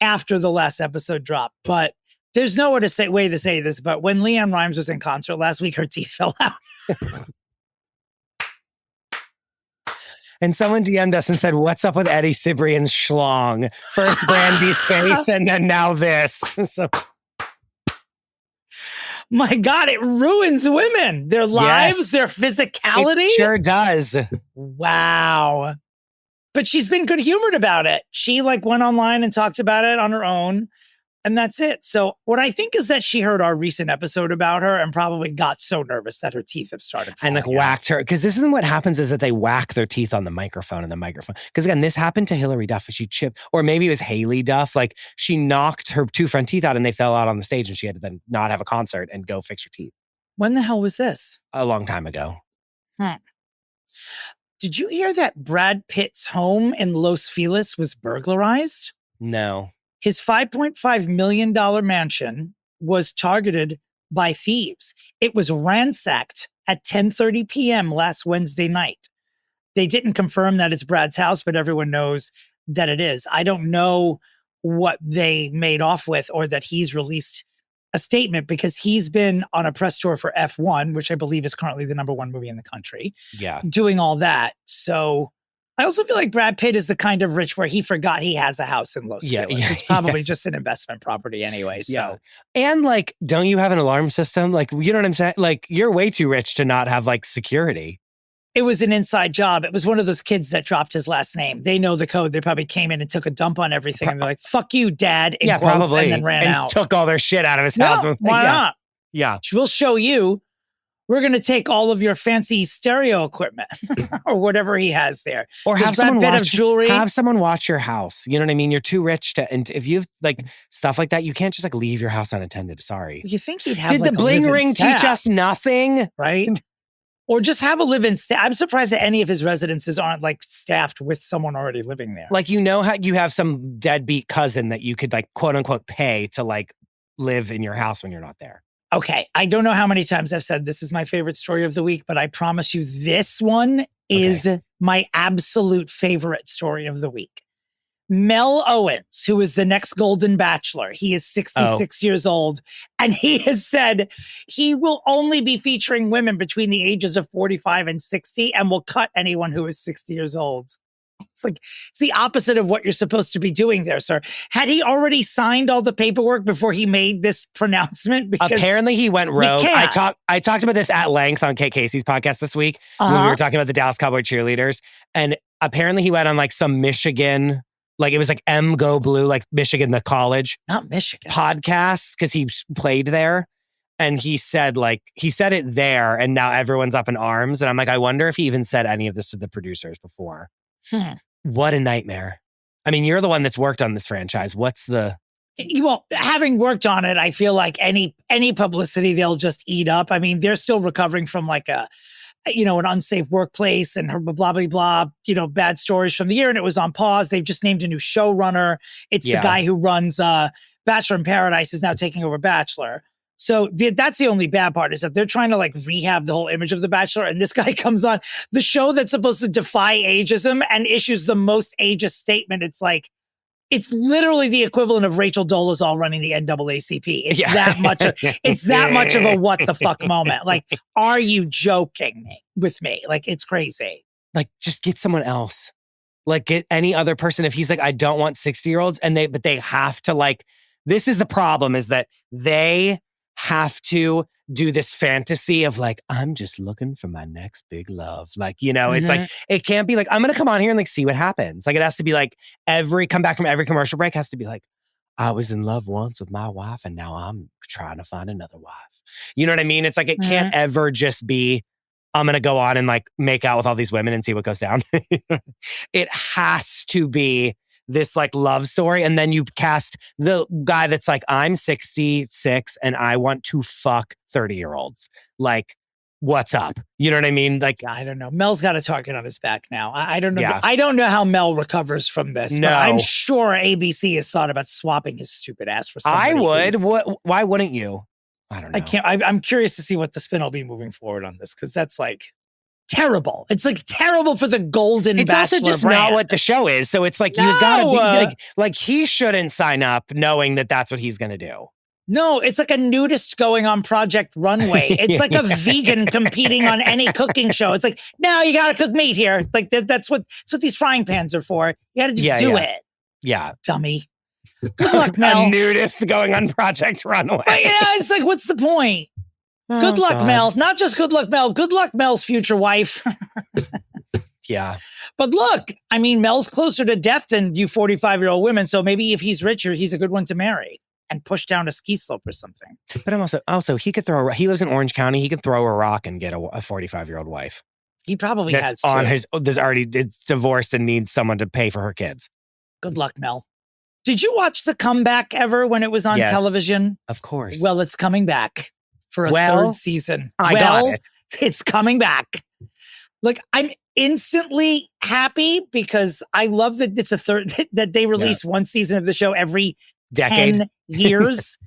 Speaker 1: after the last episode dropped, but there's no way to say this, but when LeAnn Rimes was in concert last week, her teeth fell out.
Speaker 2: And someone DM'd us and said, what's up with Eddie Cibrian's schlong? First Brandy's face and then now this. So,
Speaker 1: my God, it ruins women. Their lives, their physicality.
Speaker 2: It sure does.
Speaker 1: Wow. But she's been good humored about it. She like went online and talked about it on her own. And that's it. So what I think is that she heard our recent episode about her and probably got so nervous that her teeth have started falling
Speaker 2: and like whacked her. Because this isn't what happens is that they whack their teeth on the microphone. Because again, this happened to Hillary Duff. She chipped, or maybe it was Haley Duff. Like she knocked her two front teeth out and they fell out on the stage and she had to then not have a concert and go fix her teeth.
Speaker 1: When the hell was this?
Speaker 2: A long time ago.
Speaker 1: Did you hear that Brad Pitt's home in Los Feliz was burglarized?
Speaker 2: No.
Speaker 1: His $5.5 million mansion was targeted by thieves. It was ransacked at 10:30 p.m. last Wednesday night. They didn't confirm that it's Brad's house, but everyone knows that it is. I don't know what they made off with or that he's released a statement because he's been on a press tour for F1, which I believe is currently the #1 movie in the country.
Speaker 2: Yeah.
Speaker 1: Doing all that. So I also feel like Brad Pitt is the kind of rich where he forgot he has a house in Los Feliz. It's probably just an investment property anyway. So.
Speaker 2: Yeah. And like, don't you have an alarm system? Like, you know what I'm saying? Like, you're way too rich to not have like security.
Speaker 1: It was an inside job. It was one of those kids that dropped his last name. They know the code. They probably came in and took a dump on everything. And they're like, fuck you, dad. In quotes,
Speaker 2: probably.
Speaker 1: And then ran out.
Speaker 2: Took all their shit out of his house.
Speaker 1: Why not?
Speaker 2: Yeah.
Speaker 1: We'll show you. We're going to take all of your fancy stereo equipment or whatever he has there.
Speaker 2: Or have someone
Speaker 1: jewelry.
Speaker 2: Have someone watch your house. You know what I mean? You're too rich to, and if you have like stuff like that, you can't just like leave your house unattended. Sorry.
Speaker 1: You think he'd have
Speaker 2: Did
Speaker 1: like
Speaker 2: the bling ring teach us nothing?
Speaker 1: Right? Or just have a live-in staff. I'm surprised that any of his residences aren't like staffed with someone already living there.
Speaker 2: Like, you know how you have some deadbeat cousin that you could like quote unquote pay to like live in your house when you're not there.
Speaker 1: Okay, I don't know how many times I've said this is my favorite story of the week, but I promise you this one is my absolute favorite story of the week. Mel Owens, who is the next Golden Bachelor, he is 66 years old, and he has said he will only be featuring women between the ages of 45 and 60 and will cut anyone who is 60 years old. It's the opposite of what you're supposed to be doing there, sir. Had he already signed all the paperwork before he made this pronouncement? Because
Speaker 2: apparently he went rogue.
Speaker 1: We can't.
Speaker 2: I talked about this at length on Kate Casey's podcast this week when we were talking about the Dallas Cowboy cheerleaders. And apparently he went on like some Michigan, like it was like M Go Blue, like Michigan, the college.
Speaker 1: Not Michigan.
Speaker 2: Podcast, because he played there. And he said it there, and now everyone's up in arms. And I'm like, I wonder if he even said any of this to the producers before. What a nightmare. I mean, you're the one that's worked on this franchise. What's the...
Speaker 1: Well, having worked on it, I feel like any publicity they'll just eat up. I mean, they're still recovering from like an unsafe workplace and blah, blah, blah, bad stories from the year. And it was on pause. They've just named a new showrunner. It's the guy who runs Bachelor in Paradise is now taking over Bachelor. So that's the only bad part, is that they're trying to like rehab the whole image of The Bachelor. And this guy comes on the show that's supposed to defy ageism and issues the most ageist statement. It's like, it's literally the equivalent of Rachel Dolezal running the NAACP. It's that much of a what the fuck moment. Like, are you joking with me? Like, it's crazy.
Speaker 2: Like, just get someone else. Like, get any other person. If he's like, I don't want 60-year-olds, but they have to like, this is the problem, is that they have to do this fantasy of like, I'm just looking for my next big love. Like, it's like, it can't be like, I'm going to come on here and like, see what happens. Like, it has to be like come back from every commercial break has to be like, I was in love once with my wife and now I'm trying to find another wife. You know what I mean? It's like, it can't ever just be, I'm going to go on and like make out with all these women and see what goes down. It has to be this like love story. And then you cast the guy that's like, I'm 66 and I want to fuck 30-year-olds. Like, what's up? You know what I mean? Like,
Speaker 1: I don't know. Mel's got a target on his back now. I don't know. Yeah. I don't know how Mel recovers from this. No. But I'm sure ABC has thought about swapping his stupid ass for somebody.
Speaker 2: I would. Why wouldn't you? I don't know.
Speaker 1: I'm curious to see what the spin will be moving forward on this, because that's like terrible. It's like terrible for the Golden Bachelor
Speaker 2: It's also just
Speaker 1: brand.
Speaker 2: not what the show is. So it's like, you've got to be like he shouldn't sign up knowing that that's what he's going to do.
Speaker 1: No, it's like a nudist going on Project Runway. It's like a vegan competing on any cooking show. It's like, no, you got to cook meat here. Like that's what these frying pans are for. You got to just do it.
Speaker 2: Yeah.
Speaker 1: Dummy. Good luck, Mel.
Speaker 2: A nudist going on Project Runway.
Speaker 1: But it's like, what's the point? Good luck, Mel. Not just good luck, Mel. Good luck, Mel's future wife.
Speaker 2: Yeah.
Speaker 1: But look, I mean, Mel's closer to death than you 45-year-old women. So maybe if he's richer, he's a good one to marry and push down a ski slope or something.
Speaker 2: But I'm also he could he lives in Orange County. He could throw a rock and get a 45-year-old wife.
Speaker 1: He probably
Speaker 2: that's
Speaker 1: has
Speaker 2: there's already divorced and needs someone to pay for her kids.
Speaker 1: Good luck, Mel. Did you watch The Comeback ever when it was on television?
Speaker 2: Of course.
Speaker 1: Well, it's coming back for a third season.
Speaker 2: I got it.
Speaker 1: It's coming back. Look, I'm instantly happy because I love that it's a third, that they release one season of the show every decade. 10 years,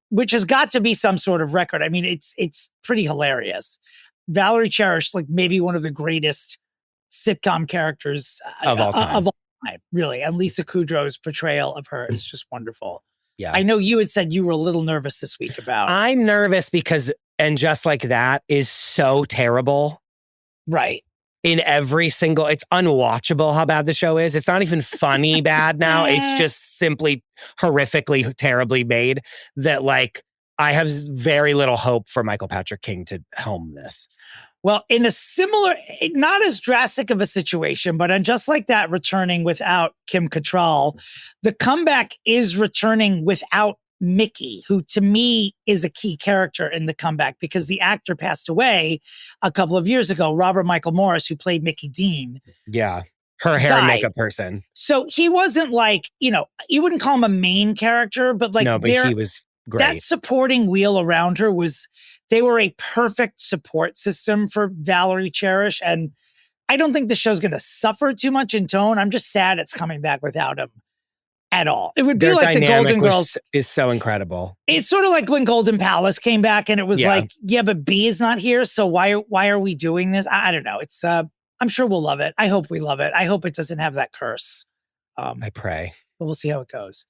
Speaker 1: which has got to be some sort of record. I mean, it's pretty hilarious. Valerie Cherish, like maybe one of the greatest sitcom characters
Speaker 2: of all time,
Speaker 1: really. And Lisa Kudrow's portrayal of her is just wonderful.
Speaker 2: Yeah.
Speaker 1: I know you had said you were a little nervous this week about.
Speaker 2: I'm nervous because, and Just Like That is so terrible.
Speaker 1: Right.
Speaker 2: In every single, it's unwatchable how bad the show is. It's not even funny bad now. It's just simply horrifically, terribly made that like, I have very little hope for Michael Patrick King to helm this.
Speaker 1: Well, in a similar, not as drastic of a situation, but on Just Like That returning without Kim Cattrall, The Comeback is returning without Mickey, who to me is a key character in The Comeback because the actor passed away a couple of years ago, Robert Michael Morris, who played Mickey Dean.
Speaker 2: Yeah. Her hair and makeup person.
Speaker 1: So he wasn't like, you wouldn't call him a main character, but like,
Speaker 2: no, but he was great.
Speaker 1: That supporting wheel around her they were a perfect support system for Valerie Cherish. And I don't think the show's going to suffer too much in tone. I'm just sad it's coming back without him at all. It would be like the Golden Girls.
Speaker 2: Is so incredible.
Speaker 1: It's sort of like when Golden Palace came back and it was like, but B is not here. So why are we doing this? I don't know. It's, I'm sure we'll love it. I hope we love it. I hope it doesn't have that curse.
Speaker 2: I pray.
Speaker 1: But we'll see how it goes.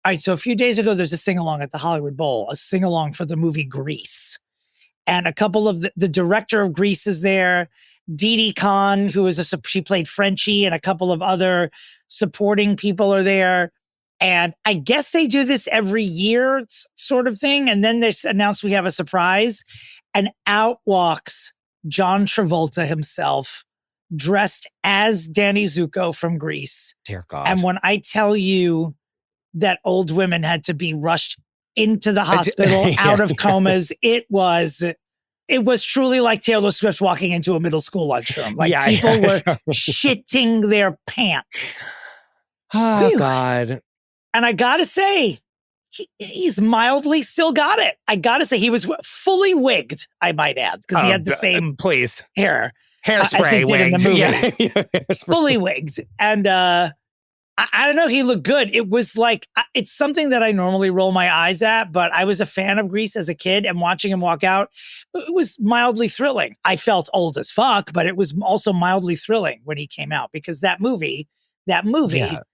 Speaker 1: All right. So a few days ago, there's a sing-along at the Hollywood Bowl, a sing-along for the movie Grease. And a couple of the director of Grease is there. Didi Khan, who is she played Frenchie, and a couple of other supporting people are there. And I guess they do this every year sort of thing. And then they announce we have a surprise. And out walks John Travolta himself, dressed as Danny Zuko from Grease.
Speaker 2: Dear God.
Speaker 1: And when I tell you that old women had to be rushed into the hospital out of comas, it was truly like Taylor Swift walking into a middle school lunchroom. Like people were shitting their pants.
Speaker 2: Oh, Whew. God.
Speaker 1: And I gotta say, he's mildly still got it. I gotta say, he was fully wigged, I might add, because he had the same hairspray as he did in the movie. Yeah. Fully wigged. And I don't know, he looked good. It was like, it's something that I normally roll my eyes at, but I was a fan of Grease as a kid, and watching him walk out, it was mildly thrilling. I felt old as fuck, but it was also mildly thrilling when he came out, because that movie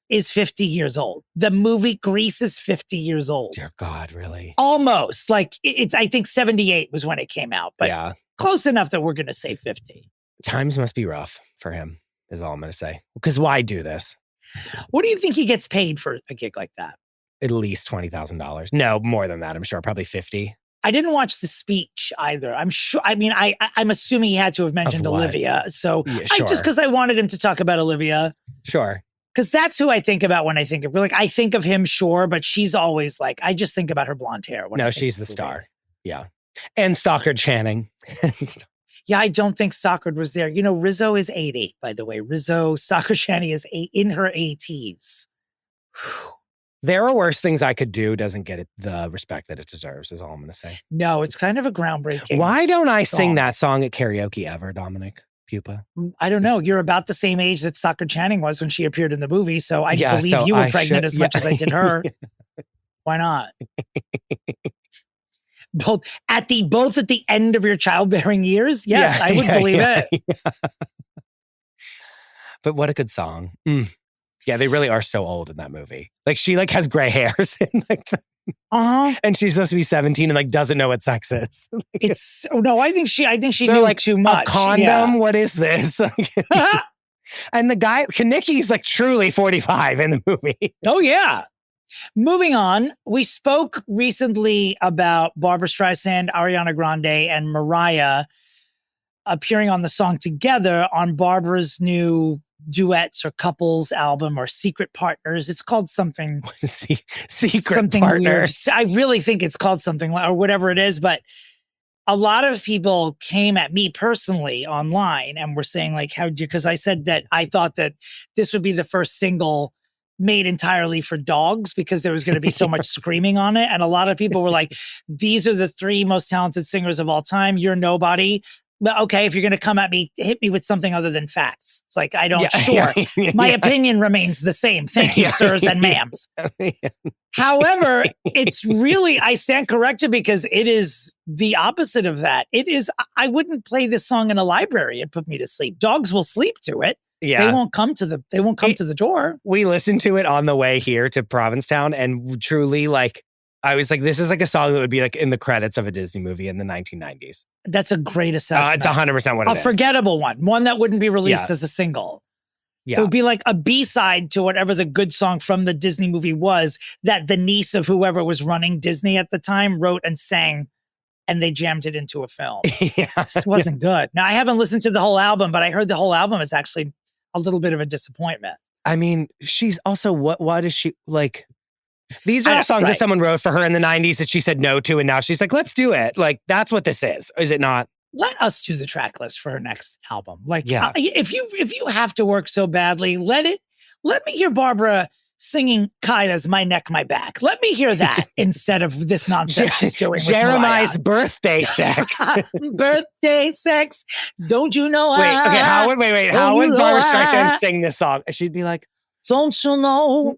Speaker 1: is 50 years old. The movie Grease is 50 years old.
Speaker 2: Dear God, really?
Speaker 1: Almost. Like, it's, I think 78 was when it came out, but close enough that we're going to say 50.
Speaker 2: Times must be rough for him, is all I'm going to say. Because why do this?
Speaker 1: What do you think he gets paid for a gig like that?
Speaker 2: At least $20,000. No, more than that, I'm sure. Probably 50.
Speaker 1: I didn't watch the speech either. I'm sure. I mean, I'm assuming he had to have mentioned Olivia. So
Speaker 2: sure.
Speaker 1: Just because I wanted him to talk about Olivia.
Speaker 2: Sure.
Speaker 1: Because that's who I think about when I think of, like, I think of him, sure, but she's always like, I just think about her blonde hair.
Speaker 2: No, she's the star. Yeah. And Stockard Channing.
Speaker 1: Yeah, I don't think Stockard was there. You know, Rizzo is 80, by the way. Stockard Channing is in her 80s.
Speaker 2: There are worse things I could do. Doesn't get it the respect that it deserves, is all I'm going to say.
Speaker 1: No, it's kind of a groundbreaking.
Speaker 2: Why don't I sing that song at karaoke ever, Dominic Pupa?
Speaker 1: I don't know. You're about the same age that Stockard Channing was when she appeared in the movie, so I believe you were pregnant as much as I did her. Why not? Both at the end of your childbearing years? Yes, I would believe it.
Speaker 2: But what a good song. Yeah, they really are so old in that movie. Like, she like has gray hairs and like and she's supposed to be 17 and like doesn't know what sex is.
Speaker 1: I think she knew like too much.
Speaker 2: A condom? Yeah. What is this? And the guy, Kanicki's like truly 45 in the movie.
Speaker 1: Oh yeah. Moving on, we spoke recently about Barbra Streisand, Ariana Grande, and Mariah appearing on the song together on Barbara's new duets or couples album or secret partners. It's called something.
Speaker 2: Secret
Speaker 1: something
Speaker 2: partners.
Speaker 1: Weird. I really think it's called something or whatever it is. But a lot of people came at me personally online and were saying, like, because I said that I thought that this would be the first single made entirely for dogs because there was going to be so much screaming on it. And a lot of people were like, these are the three most talented singers of all time. You're nobody. But okay, if you're going to come at me, hit me with something other than facts. It's like, I don't, my opinion remains the same. Thank you, sirs and ma'ams. However, it's really, I stand corrected because it is the opposite of that. It is, I wouldn't play this song in a library. It put me to sleep. Dogs will sleep to it.
Speaker 2: Yeah.
Speaker 1: They won't come to the door.
Speaker 2: We listened to it on the way here to Provincetown, and truly, like, I was like, this is like a song that would be like in the credits of a Disney movie in the 1990s.
Speaker 1: That's a great assessment.
Speaker 2: It's 100% what it is.
Speaker 1: A forgettable one that wouldn't be released as a single. Yeah. It would be like a B-side to whatever the good song from the Disney movie was that the niece of whoever was running Disney at the time wrote and sang, and they jammed it into a film. This wasn't good. Now, I haven't listened to the whole album, but I heard the whole album is actually a little bit of a disappointment.
Speaker 2: I mean, she's also, what is she, like, these are songs that someone wrote for her in the 90s that she said no to, and now she's like, let's do it. Like, that's what this is it not?
Speaker 1: Let us do the track list for her next album. Like, if you have to work so badly, let me hear Barbara singing Kaida's My Neck, My Back. Let me hear that instead of this nonsense she's doing with
Speaker 2: Jeremiah's Birthday Sex.
Speaker 1: Birthday Sex. Don't you know?
Speaker 2: How would Barbra Streisand sing this song? She'd be like,
Speaker 1: don't you know?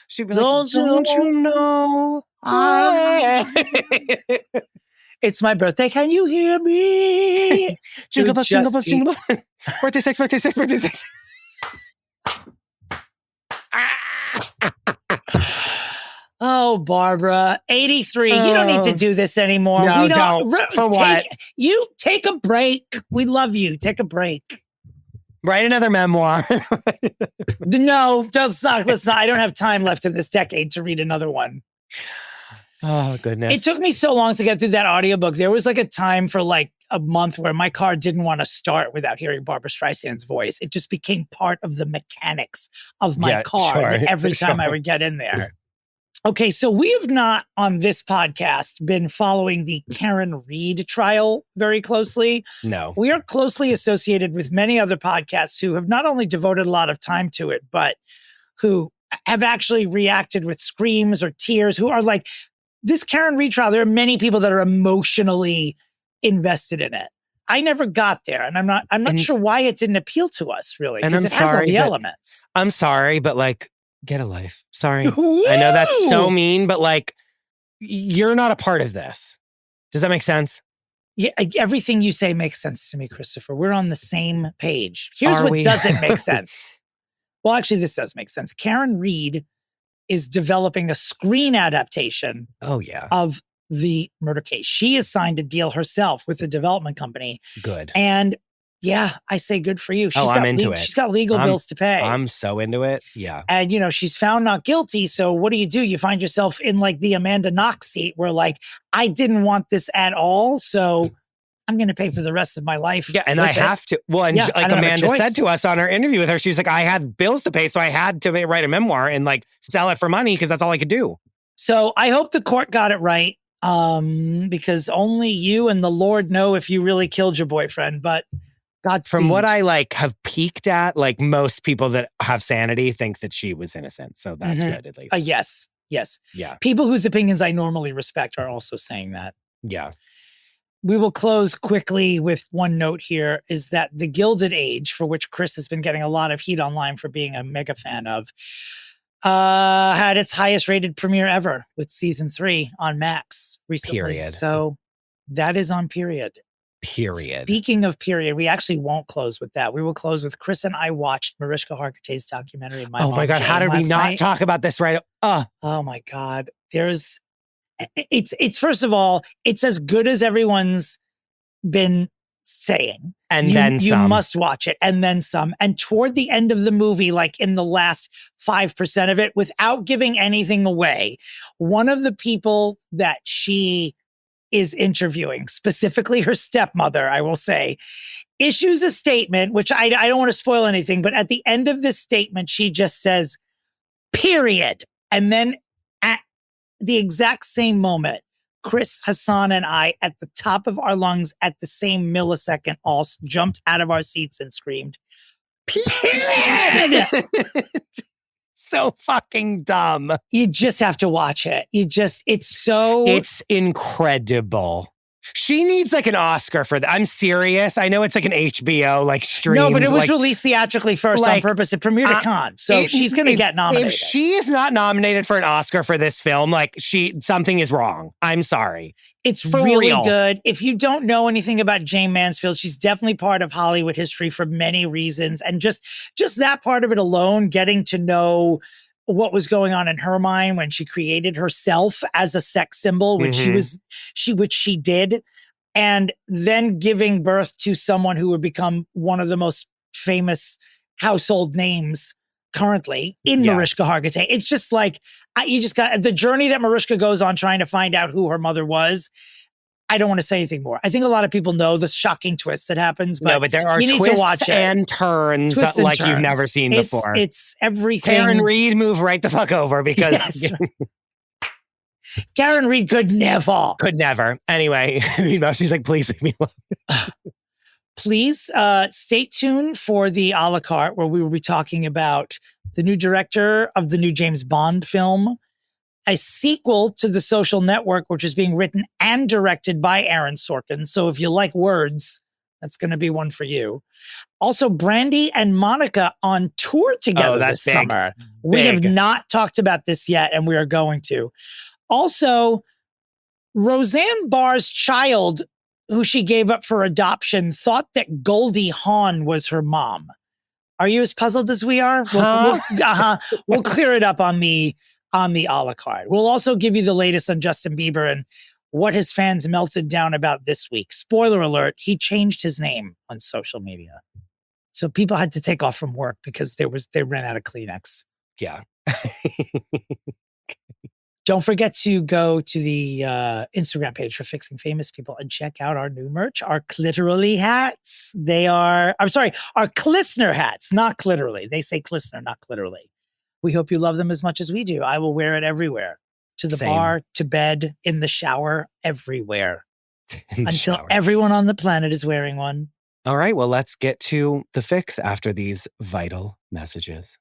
Speaker 2: She'd be like, don't you know?
Speaker 1: It's my birthday. Can you hear me?
Speaker 2: Jingle bell, jingle bell, jingle bell. Birthday sex, birthday sex, birthday sex.
Speaker 1: Oh Oh, Barbara, 83. You don't need to do this anymore.
Speaker 2: No,
Speaker 1: we
Speaker 2: don't. For what?
Speaker 1: You take a break. We love you. Take a break.
Speaker 2: Write another memoir.
Speaker 1: No, let's not. I don't have time left in this decade to read another one.
Speaker 2: Oh, goodness.
Speaker 1: It took me so long to get through that audiobook. There was like a time for like a month where my car didn't want to start without hearing Barbara Streisand's voice. It just became part of the mechanics of my car every time I would get in there. Okay, so we have not on this podcast been following the Karen Reed trial very closely.
Speaker 2: No.
Speaker 1: We are closely associated with many other podcasts who have not only devoted a lot of time to it, but who have actually reacted with screams or tears, who are like, this Karen Reed trial, there are many people that are emotionally invested in it. I never got there, and I'm not sure why it didn't appeal to us, really, because it has all the elements.
Speaker 2: I'm sorry, but like, get a life. Sorry. Woo! I know that's so mean, but like, you're not a part of this. Does that make sense?
Speaker 1: Yeah, everything you say makes sense to me, Christopher. We're on the same page. Here's what doesn't make sense. Well, actually, this does make sense. Karen Reed is developing a screen adaptation of the murder case. She has signed a deal herself with the development company.
Speaker 2: Good.
Speaker 1: And yeah, I say good for you.
Speaker 2: I'm into it.
Speaker 1: She's got legal bills to pay.
Speaker 2: I'm so into it. Yeah.
Speaker 1: And, you know, she's found not guilty. So what do? You find yourself in like the Amanda Knox seat where like, I didn't want this at all. So I'm going to pay for the rest of my life.
Speaker 2: Yeah, and I have to. Well, and like Amanda said to us on our interview with her, she was like, I had bills to pay, so I had to write a memoir and like sell it for money because that's all I could do.
Speaker 1: So I hope the court got it right, because only you and the Lord know if you really killed your boyfriend. But Godspeed.
Speaker 2: From what I like have peeked at, like most people that have sanity think that she was innocent. So that's good, at least.
Speaker 1: Yes.
Speaker 2: Yeah.
Speaker 1: People whose opinions I normally respect are also saying that.
Speaker 2: Yeah.
Speaker 1: We will close quickly with one note here is that The Gilded Age, for which Chris has been getting a lot of heat online for being a mega fan of, had its highest rated premiere ever with season 3 on Max recently.
Speaker 2: Period.
Speaker 1: So that is on Period. Speaking of Period, we actually won't close with that. We will close with Chris and I watched Mariska Hargitay's documentary.
Speaker 2: Oh my God. How did we not talk about this right?
Speaker 1: Oh my God. It's first of all, it's as good as everyone's been saying.
Speaker 2: And then some.
Speaker 1: You must watch it and then some. And toward the end of the movie, like in the last 5% of it, without giving anything away, one of the people that she is interviewing, specifically her stepmother, I will say, issues a statement, which I don't want to spoil anything, but at the end of this statement, she just says, period. And then at the exact same moment, Chris, Hassan, and I, at the top of our lungs, at the same millisecond, all jumped out of our seats and screamed, period!
Speaker 2: So fucking dumb.
Speaker 1: You just have to watch it. It's
Speaker 2: incredible. She needs like an Oscar for that. I'm serious. I know it's like an HBO like stream.
Speaker 1: No, but it was released theatrically first on purpose. It premiered at Cannes, so she's going to get nominated.
Speaker 2: If she is not nominated for an Oscar for this film, like something is wrong. I'm sorry.
Speaker 1: It's really good. If you don't know anything about Jane Mansfield, she's definitely part of Hollywood history for many reasons, and just that part of it alone, getting to know what was going on in her mind when she created herself as a sex symbol, which she did, and then giving birth to someone who would become one of the most famous household names currently in Mariska Hargitay. It's just like, you just got the journey that Mariska goes on trying to find out who her mother was. I don't want to say anything more. I think a lot of people know the shocking twist that happens, but
Speaker 2: there are twists and turns like you've never seen before.
Speaker 1: It's everything.
Speaker 2: Karen Reed, move right the fuck over because
Speaker 1: Karen Reed could never. Anyway, she's like, please leave me alone. Please stay tuned for the a la carte where we will be talking about the new director of the new James Bond film, a sequel to The Social Network, which is being written and directed by Aaron Sorkin. So if you like words, that's going to be one for you. Also, Brandy and Monica on tour together this summer. We have not talked about this yet, and we are going to. Also, Roseanne Barr's child, who she gave up for adoption, thought that Goldie Hawn was her mom. Are you as puzzled as we are? We'll clear it up on the on the a la carte. We'll also give you the latest on Justin Bieber and what his fans melted down about this week. Spoiler alert, he changed his name on social media. So people had to take off from work because they ran out of Kleenex.
Speaker 2: Yeah.
Speaker 1: Don't forget to go to the Instagram page for Fixing Famous People and check out our new merch, our Clitorally hats. Our Klissner hats, not clitorally. They say Klissner, not clitorally. We hope you love them as much as we do. I will wear it everywhere. To the bar, to bed, in the shower, everywhere. Until everyone on the planet is wearing one.
Speaker 2: All right, well, let's get to the fix after these vital messages.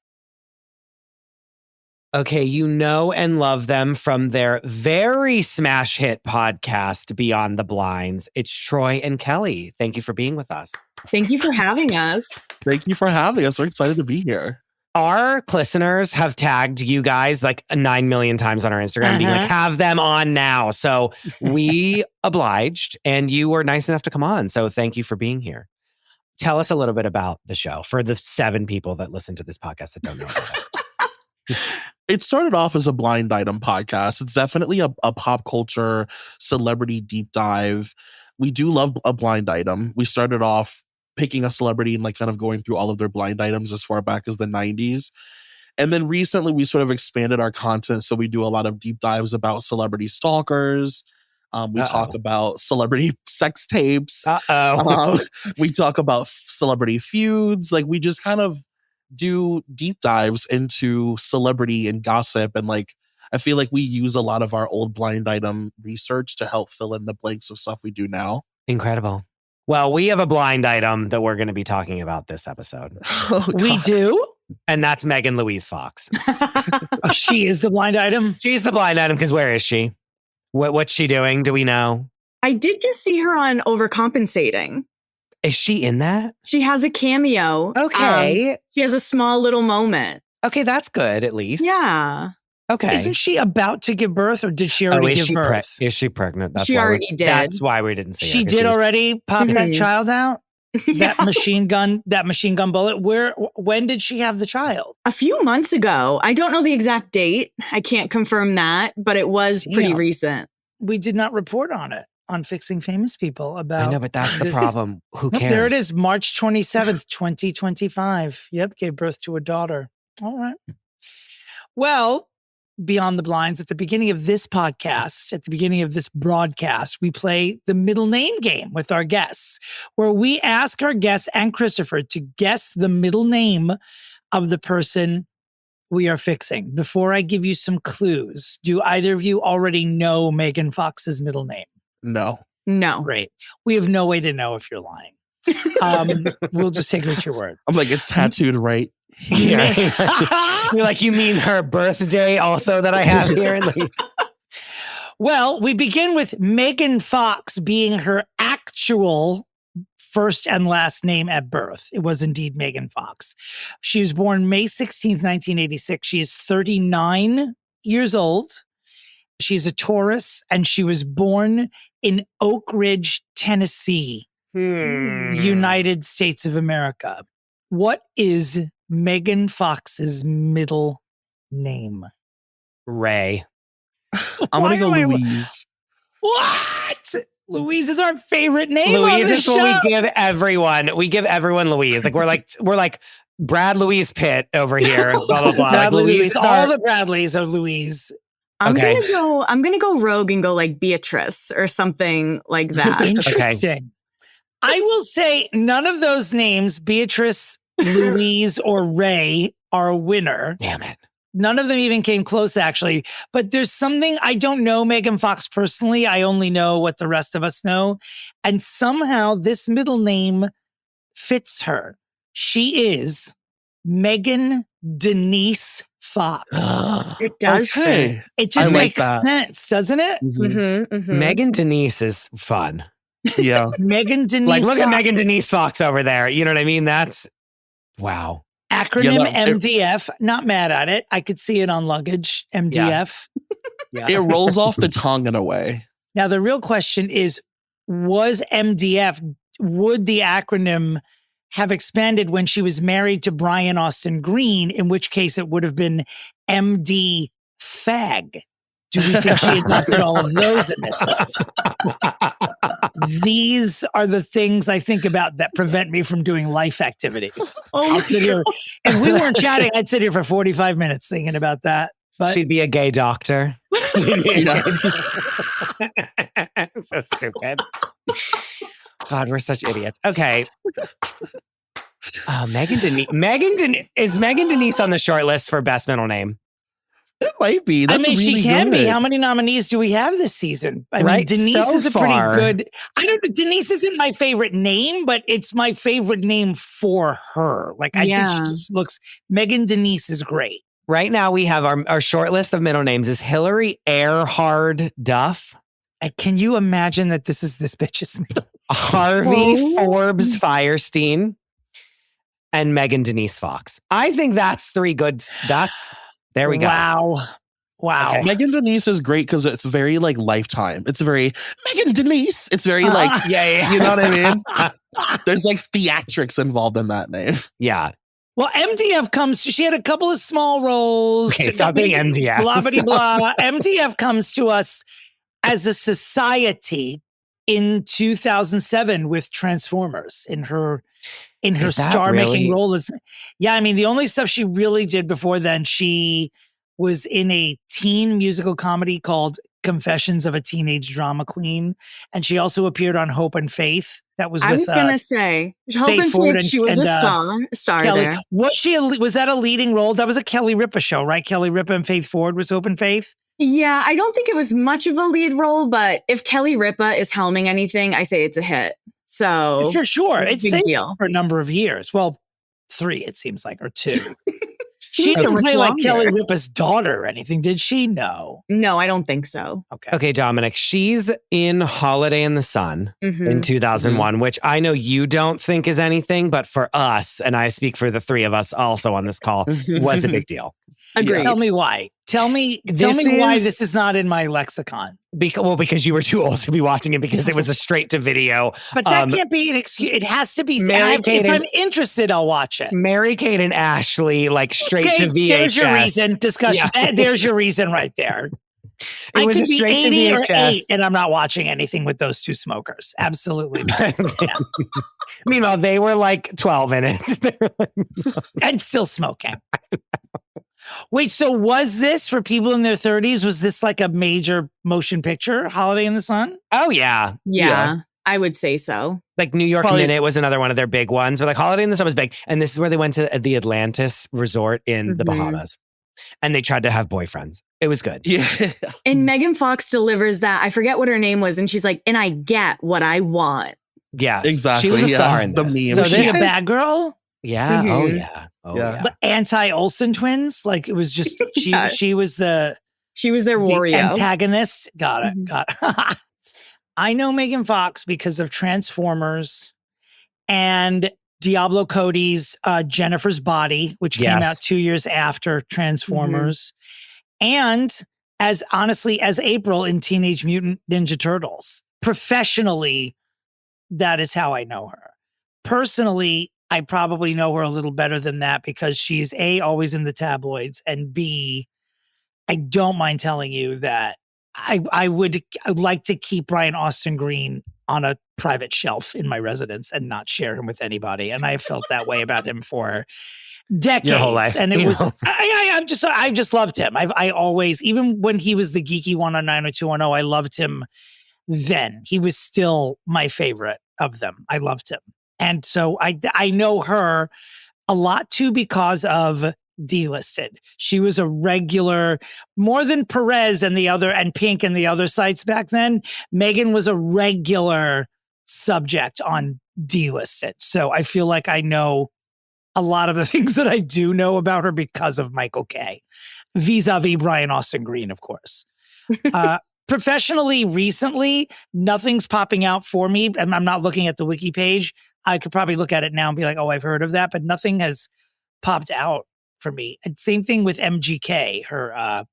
Speaker 2: Okay, you know and love them from their very smash hit podcast, Beyond the Blinds. It's Troy and Kelli. Thank you for being with us.
Speaker 4: Thank you for having us.
Speaker 5: Thank you for having us. We're excited to be here.
Speaker 2: Our listeners have tagged you guys like 9 million times on our Instagram, being like, have them on now. So we obliged, and you were nice enough to come on. So thank you for being here. Tell us a little bit about the show for the 7 people that listen to this podcast that don't know about it.
Speaker 5: It started off as a blind item podcast. It's definitely a pop culture celebrity deep dive. We do love a blind item. We started off picking a celebrity and like kind of going through all of their blind items as far back as the 90s. And then recently we sort of expanded our content. So we do a lot of deep dives about celebrity stalkers. We talk about celebrity sex tapes. We talk about celebrity feuds. Like we just kind of do deep dives into celebrity and gossip. And like, I feel like we use a lot of our old blind item research to help fill in the blanks of stuff we do now.
Speaker 2: Incredible. Well, we have a blind item that we're going to be talking about this episode.
Speaker 1: We do?
Speaker 2: And that's Megan Louise Fox.
Speaker 1: Oh, she is the blind item?
Speaker 2: She's the blind item because where is she? What's she doing? Do we know?
Speaker 4: I did just see her on Overcompensating.
Speaker 2: Is she in that?
Speaker 4: She has a cameo.
Speaker 2: Okay.
Speaker 4: She has a small little moment.
Speaker 2: Okay, that's good at least.
Speaker 4: Yeah.
Speaker 2: Okay.
Speaker 1: Isn't she about to give birth, or did she already give birth?
Speaker 2: Is she pregnant?
Speaker 4: She already did.
Speaker 2: That's why we didn't see her.
Speaker 1: She did already pop that child out? That machine gun bullet. When did she have the child?
Speaker 4: A few months ago. I don't know the exact date. I can't confirm that, but it was pretty recent.
Speaker 1: We did not report on it on Fixing Famous People about.
Speaker 2: I know, but that's the problem. Who cares?
Speaker 1: There it is, March 27th, 2025. Yep, gave birth to a daughter. All right. Well, Beyond the Blinds, at the beginning of this podcast, at the beginning of this broadcast, we play the middle name game with our guests, where we ask our guests and Christopher to guess the middle name of the person we are fixing. Before I give you some clues, do either of you already know Megan Fox's middle name?
Speaker 5: No.
Speaker 1: Great. We have no way to know if you're lying. We'll just take it at your word.
Speaker 5: I'm like, it's tattooed right here.
Speaker 2: You're like, you mean her birthday also that I have here?
Speaker 1: Well, we begin with Megan Fox being her actual first and last name at birth. It was indeed Megan Fox. She was born May 16th, 1986. She is 39 years old. She's a Taurus, and she was born in Oak Ridge, Tennessee, United States of America. What is Megan Fox's middle name?
Speaker 2: Ray.
Speaker 5: I'm going to go Louise.
Speaker 1: What? Louise is our favorite name.
Speaker 2: Louise is what we give everyone. We give everyone Louise. Like we're like Brad Louise Pitt over here. Blah blah blah. Like
Speaker 1: Louise. All the Bradleys are Louise.
Speaker 4: I'm gonna go rogue and go like Beatrice or something like that.
Speaker 1: Interesting. Okay. I will say none of those names, Beatrice, Louise, or Ray, are a winner.
Speaker 2: Damn it.
Speaker 1: None of them even came close, actually. But there's something, I don't know Megan Fox personally. I only know what the rest of us know. And somehow this middle name fits her. She is Megan Denise Fox.
Speaker 4: It does fit.
Speaker 1: It just makes sense, doesn't it?
Speaker 2: Megan Denise is fun.
Speaker 5: Yeah.
Speaker 1: Megan Denise
Speaker 2: Like, look
Speaker 1: Fox.
Speaker 2: at Megan Denise Fox over there. You know what I mean? That's, wow.
Speaker 1: Acronym MDF. Not mad at it. I could see it on luggage. MDF.
Speaker 5: Yeah. It rolls off the tongue in a way.
Speaker 1: Now, the real question is, was MDF, would the acronym have expanded when she was married to Brian Austin Green, in which case it would have been MD fag? Do we think she adopted all of those initials? These are the things I think about that prevent me from doing life activities. I'll sit here. If we weren't chatting, I'd sit here for 45 minutes thinking about that. But
Speaker 2: She'd be a gay doctor.
Speaker 5: Yeah.
Speaker 2: So stupid. God, we're such idiots. Okay. Megan Denise. Is Megan Denise on the short list for best middle name?
Speaker 5: It might be. That's really
Speaker 1: she can be.
Speaker 5: good.
Speaker 1: How many nominees do we have this season? I mean,
Speaker 2: Right,
Speaker 1: Denise
Speaker 2: so
Speaker 1: is a pretty
Speaker 2: far.
Speaker 1: good. I don't know. Denise isn't my favorite name, but it's my favorite name for her. Like, I think she just looks. Megan Denise is great.
Speaker 2: Right now, we have our short list of middle names is Hillary Earhard Duff,
Speaker 1: Can you imagine that this is this bitch's middle?
Speaker 2: Harvey Forbes Firestein, and Megan Denise Fox. I think that's three good. There we go.
Speaker 1: Wow.
Speaker 2: Okay.
Speaker 5: Megan Denise is great because it's very like Lifetime. It's very Megan Denise. It's very like,
Speaker 2: Yeah.
Speaker 5: you know what I mean? There's like theatrics involved in that name.
Speaker 2: Yeah.
Speaker 1: Well, MDF comes. She had a couple of small roles.
Speaker 2: Okay, stop being MDF.
Speaker 1: Blah, blah, blah. MDF comes to us as a society in 2007 with Transformers in her
Speaker 2: Is that
Speaker 1: star-making
Speaker 2: really-
Speaker 1: role as. Yeah, I mean, the only stuff she really did before then, she was in a teen musical comedy called Confessions of a Teenage Drama Queen, and she also appeared on Hope and Faith. That was.
Speaker 4: I
Speaker 1: with,
Speaker 4: was gonna say, Hope
Speaker 1: Faith
Speaker 4: and
Speaker 1: Ford
Speaker 4: Faith, she was
Speaker 1: and,
Speaker 4: a star
Speaker 1: Kelly.
Speaker 4: there.
Speaker 1: Was that a leading role? That was a Kelly Ripa show, right? Kelly Ripa and Faith Ford was Hope and Faith.
Speaker 4: Yeah, I don't think it was much of a lead role, but if Kelly Ripa is helming anything, I say it's a hit. So
Speaker 1: For sure. It's
Speaker 4: big
Speaker 1: stayed
Speaker 4: deal.
Speaker 1: for a number of years. Well, 3, it seems like, or 2. She
Speaker 4: Seems so
Speaker 1: didn't
Speaker 4: much
Speaker 1: play like
Speaker 4: longer.
Speaker 1: Kelly Ripa's daughter or anything, did she? No.
Speaker 4: No, I don't think so.
Speaker 2: Okay, Dominic, she's in Holiday in the Sun
Speaker 4: Mhm.
Speaker 2: in 2001, which I know you don't think is anything, but for us, and I speak for the three of us also on this call, was a big deal.
Speaker 4: Agreed.
Speaker 1: Tell me why. Tell me
Speaker 2: This
Speaker 1: why
Speaker 2: is-
Speaker 1: this is not in my lexicon.
Speaker 2: Because you were too old to be watching it because it was a straight to video.
Speaker 1: But that can't be an excuse. It has to be.
Speaker 2: Mary-Kate
Speaker 1: If I'm
Speaker 2: and-
Speaker 1: interested, I'll watch it.
Speaker 2: Mary-Kate and Ashley, like straight to VHS.
Speaker 1: There's your reason. Discussion.
Speaker 2: Yeah.
Speaker 1: There's your reason right there.
Speaker 2: It was
Speaker 1: could
Speaker 2: a
Speaker 1: be
Speaker 2: straight to
Speaker 1: 80 or
Speaker 2: VHS.
Speaker 1: 8, and I'm not watching anything with those two smokers. Absolutely not. Yeah.
Speaker 2: Meanwhile, they were like 12 in it. They were like,
Speaker 1: And still smoking. Wait, so was this for people in their 30s? Was this like a major motion picture, Holiday in the Sun?
Speaker 2: oh, yeah.
Speaker 4: Yeah, I would say so.
Speaker 2: Like New York
Speaker 5: Probably-
Speaker 2: Minute was another one of their big ones. But like Holiday in the Sun was big. And this is where they went to the Atlantis resort in the
Speaker 4: Mhm.
Speaker 2: Bahamas. And they tried to have boyfriends. It was good.
Speaker 5: Yeah.
Speaker 4: And Megan Fox delivers that. I forget what her name was. And she's like, and I get what I want.
Speaker 2: Yes.
Speaker 5: Exactly,
Speaker 2: She was a
Speaker 5: yeah.
Speaker 2: star in
Speaker 5: The
Speaker 2: this.
Speaker 5: meme.
Speaker 2: So
Speaker 1: Was she
Speaker 2: this
Speaker 1: a
Speaker 2: is-
Speaker 1: bad girl?
Speaker 2: Yeah. Oh,
Speaker 4: Mhm.
Speaker 2: yeah. Oh,
Speaker 5: Yeah.
Speaker 2: yeah.
Speaker 1: The anti-Olsen twins? Like it was just,
Speaker 4: Yeah.
Speaker 1: she was the
Speaker 4: She was their
Speaker 1: the
Speaker 4: warrior.
Speaker 1: antagonist. Got it.
Speaker 4: Mhm.
Speaker 1: Got it. I know Megan Fox because of Transformers and Diablo Cody's Jennifer's Body, which came
Speaker 2: Yes.
Speaker 1: out 2 years after Transformers. And as honestly as April in Teenage Mutant Ninja Turtles. Professionally, that is how I know her. Personally, I probably know her a little better than that because she's A, always in the tabloids, and B, I don't mind telling you that I'd like to keep Brian Austin Green on a private shelf in my residence and not share him with anybody. And I felt that way about him for decades.
Speaker 2: Your whole life.
Speaker 1: And it
Speaker 2: Your
Speaker 1: was,
Speaker 2: whole-
Speaker 1: I just loved him. I always, even when he was the geeky one on 90210, I loved him then. He was still my favorite of them. I loved him. And so I know her a lot too because of Delisted. She was a regular, more than Perez and Pink and the other sites back then. Megan was a regular subject on Delisted. So I feel like I know a lot of the things that I do know about her because of Michael K. Vis-a-vis Brian Austin Green, of course. Professionally, recently, nothing's popping out for me. And I'm not looking at the wiki page. I could probably look at it now and be like, oh, I've heard of that, but nothing has popped out for me. And same thing with MGK, her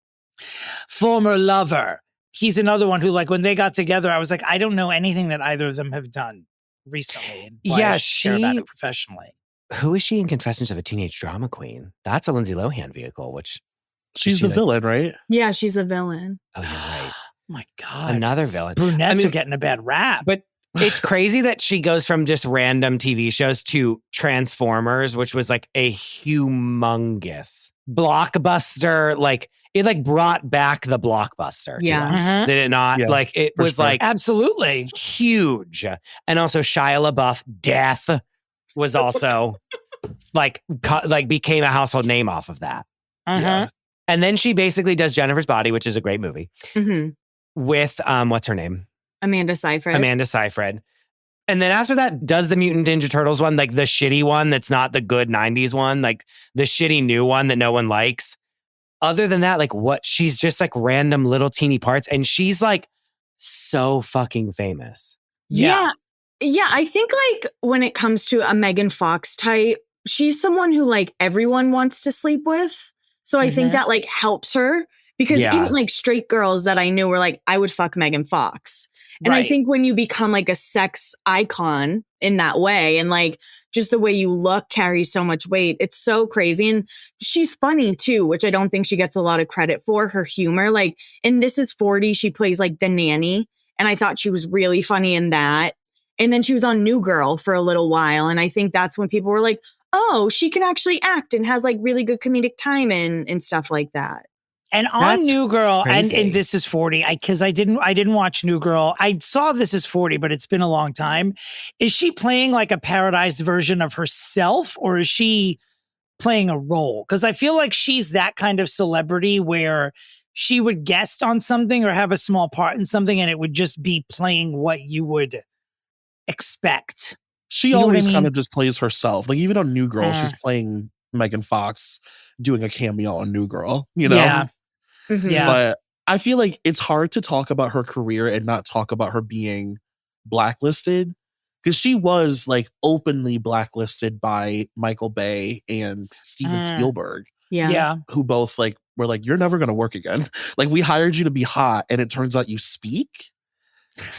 Speaker 1: former lover. He's another one who, like, when they got together, I was like, I don't know anything that either of them have done recently. And why
Speaker 2: Yeah,
Speaker 1: I should care about
Speaker 2: she-
Speaker 1: it professionally.
Speaker 2: Who is she in Confessions of a Teenage Drama Queen? That's a Lindsay Lohan vehicle, which
Speaker 5: She's the villain, right?
Speaker 4: Yeah, she's the villain.
Speaker 2: Oh, you're right.
Speaker 1: My God.
Speaker 2: Another villain.
Speaker 1: Brunettes are getting a bad rap.
Speaker 2: But it's crazy that she goes from just random TV shows to Transformers, which was like a humongous blockbuster. Like it like brought back the blockbuster to us.
Speaker 1: Mhm.
Speaker 2: Did it not?
Speaker 5: Yeah,
Speaker 2: like it
Speaker 5: for
Speaker 2: was
Speaker 5: sure.
Speaker 2: like
Speaker 1: Absolutely.
Speaker 2: huge. And also Shia LaBeouf, Death was also like became a household name off of that.
Speaker 5: Yeah.
Speaker 2: And then she basically does Jennifer's Body, which is a great movie
Speaker 4: hmm
Speaker 2: with what's her name?
Speaker 4: Amanda Seyfried.
Speaker 2: Amanda Seyfried. And then after that, does the Mutant Ninja Turtles one, like the shitty one that's not the good 90s one, like the shitty new one that no one likes. Other than that, like what she's just like random little teeny parts. And she's like so fucking famous.
Speaker 4: Yeah. Yeah, I think like when it comes to a Megan Fox type, she's someone who like everyone wants to sleep with. So I think that like helps her because even like straight girls that I knew were like, I would fuck Megan Fox. And I think when you become like a sex icon in that way and like just the way you look carries so much weight, it's so crazy. And she's funny too, which I don't think she gets a lot of credit for, her humor. Like in This Is 40, she plays like the nanny. And I thought she was really funny in that. And then she was on New Girl for a little while. And I think that's when people were like, oh, she can actually act and has like really good comedic timing and stuff like that.
Speaker 1: And on
Speaker 2: That's
Speaker 1: New Girl
Speaker 2: crazy.
Speaker 1: and This Is 40, because I didn't watch New Girl. I saw This Is 40, but it's been a long time. Is she playing like a parodized version of herself, or is she playing a role? Because I feel like she's that kind of celebrity where she would guest on something or have a small part in something, and it would just be playing what you would expect.
Speaker 5: She
Speaker 1: You know what I
Speaker 5: always kind
Speaker 1: mean?
Speaker 5: of just plays herself. Like even on New Girl, she's playing Megan Fox doing a cameo on New Girl, you know?
Speaker 1: Yeah.
Speaker 4: Mhm.
Speaker 1: Yeah.
Speaker 5: But I feel like it's hard to talk about her career and not talk about her being blacklisted because she was like openly blacklisted by Michael Bay and Steven Spielberg,
Speaker 4: Yeah.
Speaker 1: Yeah.
Speaker 5: who both like were like, you're never going to work again. Like we hired you to be hot and it turns out you speak.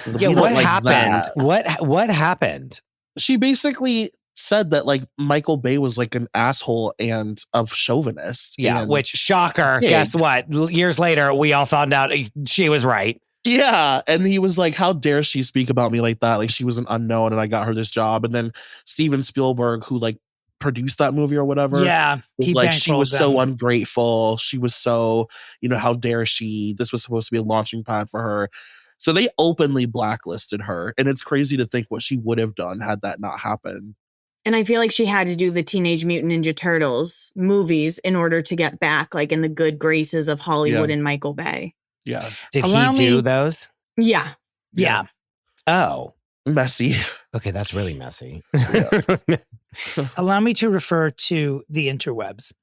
Speaker 2: Yeah,
Speaker 5: We don't
Speaker 2: what
Speaker 5: like
Speaker 2: happened?
Speaker 5: that.
Speaker 2: What happened?
Speaker 5: She basically said that like Michael Bay was like an asshole and a chauvinist.
Speaker 2: Yeah,
Speaker 5: and,
Speaker 2: which shocker.
Speaker 5: Big.
Speaker 2: Guess what? Years later, we all found out she was right.
Speaker 5: yeah. And he was like, how dare she speak about me like that? Like she was an unknown and I got her this job. And then Steven Spielberg, who like produced that movie or whatever,
Speaker 1: Yeah.
Speaker 5: was
Speaker 1: He
Speaker 5: like, she was
Speaker 1: bankrolled
Speaker 5: so
Speaker 1: them.
Speaker 5: ungrateful. She was so, how dare she? This was supposed to be a launching pad for her. So they openly blacklisted her. And it's crazy to think what she would have done had that not happened.
Speaker 4: And I feel like she had to do the Teenage Mutant Ninja Turtles movies in order to get back like in the good graces of Hollywood and Michael Bay.
Speaker 5: Yeah.
Speaker 2: Did
Speaker 1: Allow
Speaker 2: he do
Speaker 1: me-
Speaker 2: those?
Speaker 4: Yeah.
Speaker 1: Yeah.
Speaker 2: Oh,
Speaker 5: Messy.
Speaker 2: okay. That's really messy.
Speaker 1: Allow me to refer to the interwebs.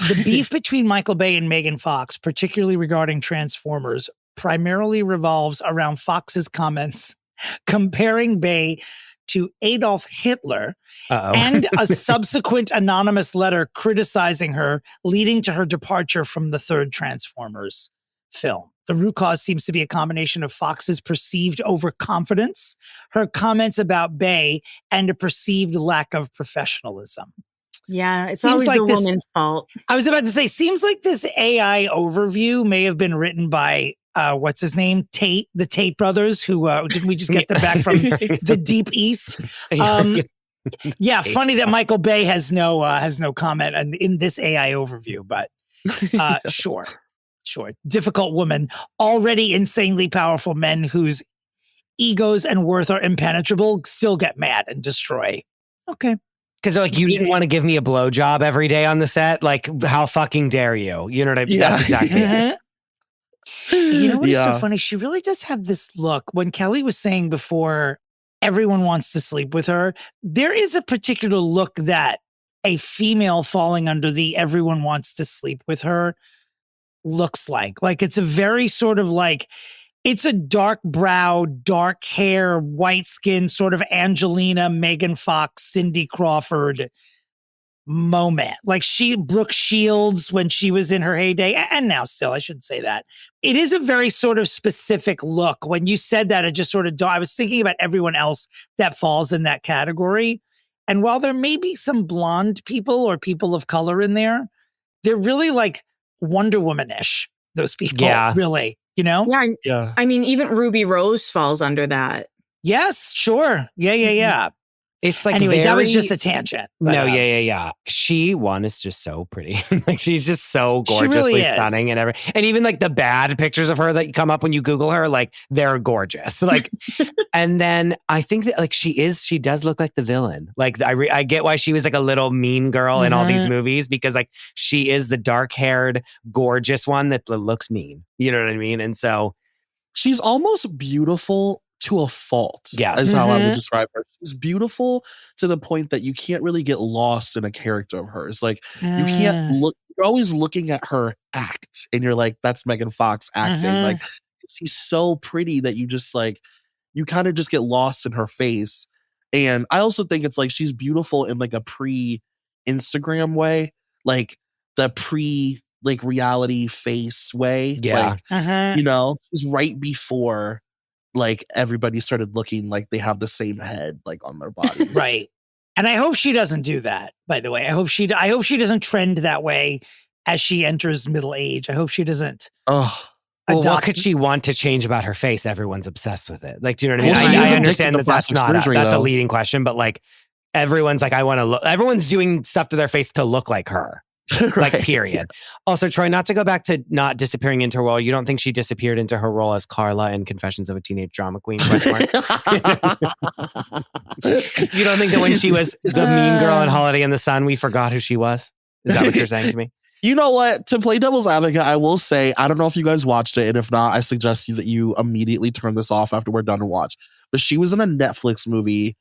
Speaker 1: The beef between Michael Bay and Megan Fox, particularly regarding Transformers, primarily revolves around Fox's comments comparing Bay to Adolf Hitler
Speaker 2: Uh-oh.
Speaker 1: and a subsequent anonymous letter criticizing her, leading to her departure from the third Transformers film. The root cause seems to be a combination of Fox's perceived overconfidence, her comments about Bay, and a perceived lack of professionalism.
Speaker 4: Yeah. It's
Speaker 1: Seems
Speaker 4: always
Speaker 1: like
Speaker 4: the
Speaker 1: this-
Speaker 4: woman's fault.
Speaker 1: I was about to say, seems like this AI overview may have been written by, what's his name? The Tate brothers, who didn't we just get them back from the Deep East? Yeah, funny that Michael Bay has no comment in this AI overview, but sure. Difficult woman, already insanely powerful men whose egos and worth are impenetrable still get mad and destroy. Okay.
Speaker 2: Because like you didn't want to give me a blowjob every day on the set. Like, how fucking dare you? You know what I mean?
Speaker 5: Yeah.
Speaker 2: That's exactly it.
Speaker 1: You know what is so
Speaker 5: Yeah.
Speaker 1: funny? She really does have this look. When Kelli was saying before, everyone wants to sleep with her, there is a particular look that a female falling under the everyone wants to sleep with her looks like. Like it's a very sort of like, it's a dark brow, dark hair, white skin, sort of Angelina, Megan Fox, Cindy Crawford moment. Like Brooke Shields when she was in her heyday, and now still, I shouldn't say that. It is a very sort of specific look. When you said that, it just sort of, I was thinking about everyone else that falls in that category. And while there may be some blonde people or people of color in there, they're really like Wonder Woman-ish. Those people,
Speaker 2: Yeah.
Speaker 1: really, you know?
Speaker 5: Yeah.
Speaker 4: I mean, even Ruby Rose falls under that.
Speaker 1: Yes, sure. Yeah.
Speaker 2: It's like
Speaker 1: Anyway, that was just a tangent. But,
Speaker 2: No, yeah. She is just so pretty. Like she's just so gorgeously
Speaker 1: really is.
Speaker 2: stunning and even like the bad pictures of her that come up when you Google her, like they're gorgeous. Like, and then I think that like she does look like the villain. Like I get why she was like a little mean girl in all these movies because like she is the dark-haired, gorgeous one that looks mean. You know what I mean? And so
Speaker 5: she's almost beautiful to a fault.
Speaker 2: Yes.
Speaker 5: Is how I would describe her. She's beautiful to the point that you can't really get lost in a character of hers. Like you can't look, you're always looking at her act and you're like, that's Megan Fox acting. Like she's so pretty that you just like, you kind of just get lost in her face. And I also think it's like she's beautiful in like a pre-Instagram way, like the like reality face way.
Speaker 2: Yeah.
Speaker 5: Like, you know, she's right before like everybody started looking like they have the same head like on their bodies.
Speaker 1: Right. And I hope she doesn't do that, by the way. I hope she doesn't trend that way as she enters middle age. I hope she doesn't.
Speaker 5: Oh.
Speaker 2: Well, what could she want to change about her face? Everyone's obsessed with it. Like, do you know what I mean?
Speaker 5: Well,
Speaker 2: I understand that that's not
Speaker 5: that's
Speaker 2: a leading question, but like everyone's like, I want to look. Everyone's doing stuff to their face to look like her. Like, period. Yeah. Also, Troy, not to go back to not disappearing into her role. You don't think she disappeared into her role as Carla in Confessions of a Teenage Drama Queen? You don't think that when she was the mean girl in Holiday in the Sun, we forgot who she was? Is that what you're saying to me?
Speaker 5: You know what? To play devil's advocate, I will say, I don't know if you guys watched it. And if not, I suggest that you immediately turn this off after we're done and watch. But she was in a Netflix movie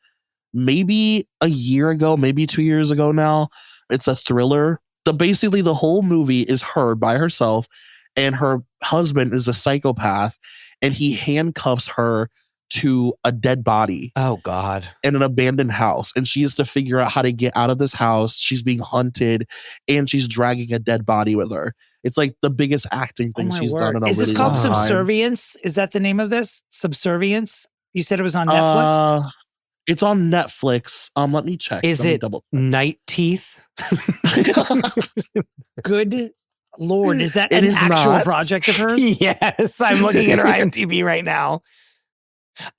Speaker 5: maybe a year ago, maybe 2 years ago now. It's a thriller. Basically, the whole movie is her by herself, and her husband is a psychopath, and he handcuffs her to a dead body.
Speaker 2: Oh, God.
Speaker 5: In an abandoned house. And she has to figure out how to get out of this house. She's being hunted, and she's dragging a dead body with her. It's like the biggest acting thing she's done in a really long time.
Speaker 1: Is this called Subservience? Is that the name of this? Subservience? You said it was on Netflix?
Speaker 5: It's on Netflix. Let me check.
Speaker 2: Is it Night Teeth?
Speaker 1: Good Lord. Is that an actual project of hers?
Speaker 2: Yes. I'm looking at her IMDb right now.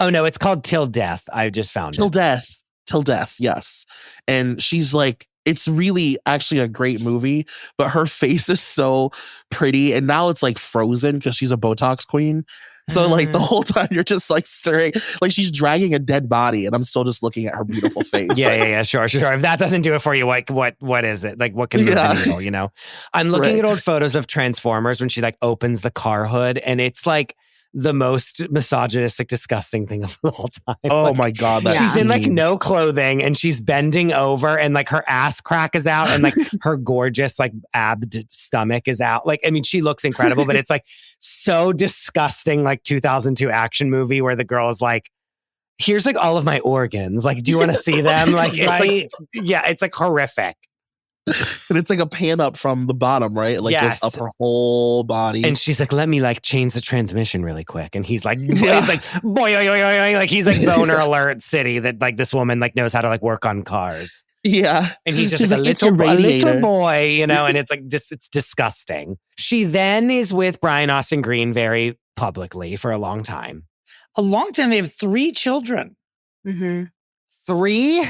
Speaker 2: Oh, no. It's called Till Death. I just found
Speaker 5: Till Death. Till Death. Yes. And she's like, it's really actually a great movie, but her face is so pretty. And now it's like frozen because she's a Botox queen. So like the whole time you're just like staring, like she's dragging a dead body, and I'm still just looking at her beautiful face.
Speaker 2: Yeah, sure. If that doesn't do it for you, what is it? Like, what can move the needle, you know? I'm looking at old photos of Transformers when she like opens the car hood, and it's like the most misogynistic, disgusting thing of all time.
Speaker 5: Oh
Speaker 2: like,
Speaker 5: my God.
Speaker 2: She's in like no clothing, and she's bending over, and like her ass crack is out, and like her gorgeous like abbed stomach is out. Like, I mean, she looks incredible, but it's like so disgusting, like 2002 action movie where the girl is like, here's like all of my organs. Like, do you want to see them? Like, it's like, yeah, it's like horrific.
Speaker 5: And it's like a pan up from the bottom, right? Like goes up her whole body.
Speaker 2: And she's like, let me like change the transmission really quick. And he's like, he's like, boy, like he's like boner alert city that like this woman like knows how to like work on cars.
Speaker 5: Yeah.
Speaker 2: And he's just like, a little boy, you know, and it's like just, it's disgusting. She then is with Brian Austin Green very publicly for a long time.
Speaker 1: A long time. They have 3 children.
Speaker 2: 3?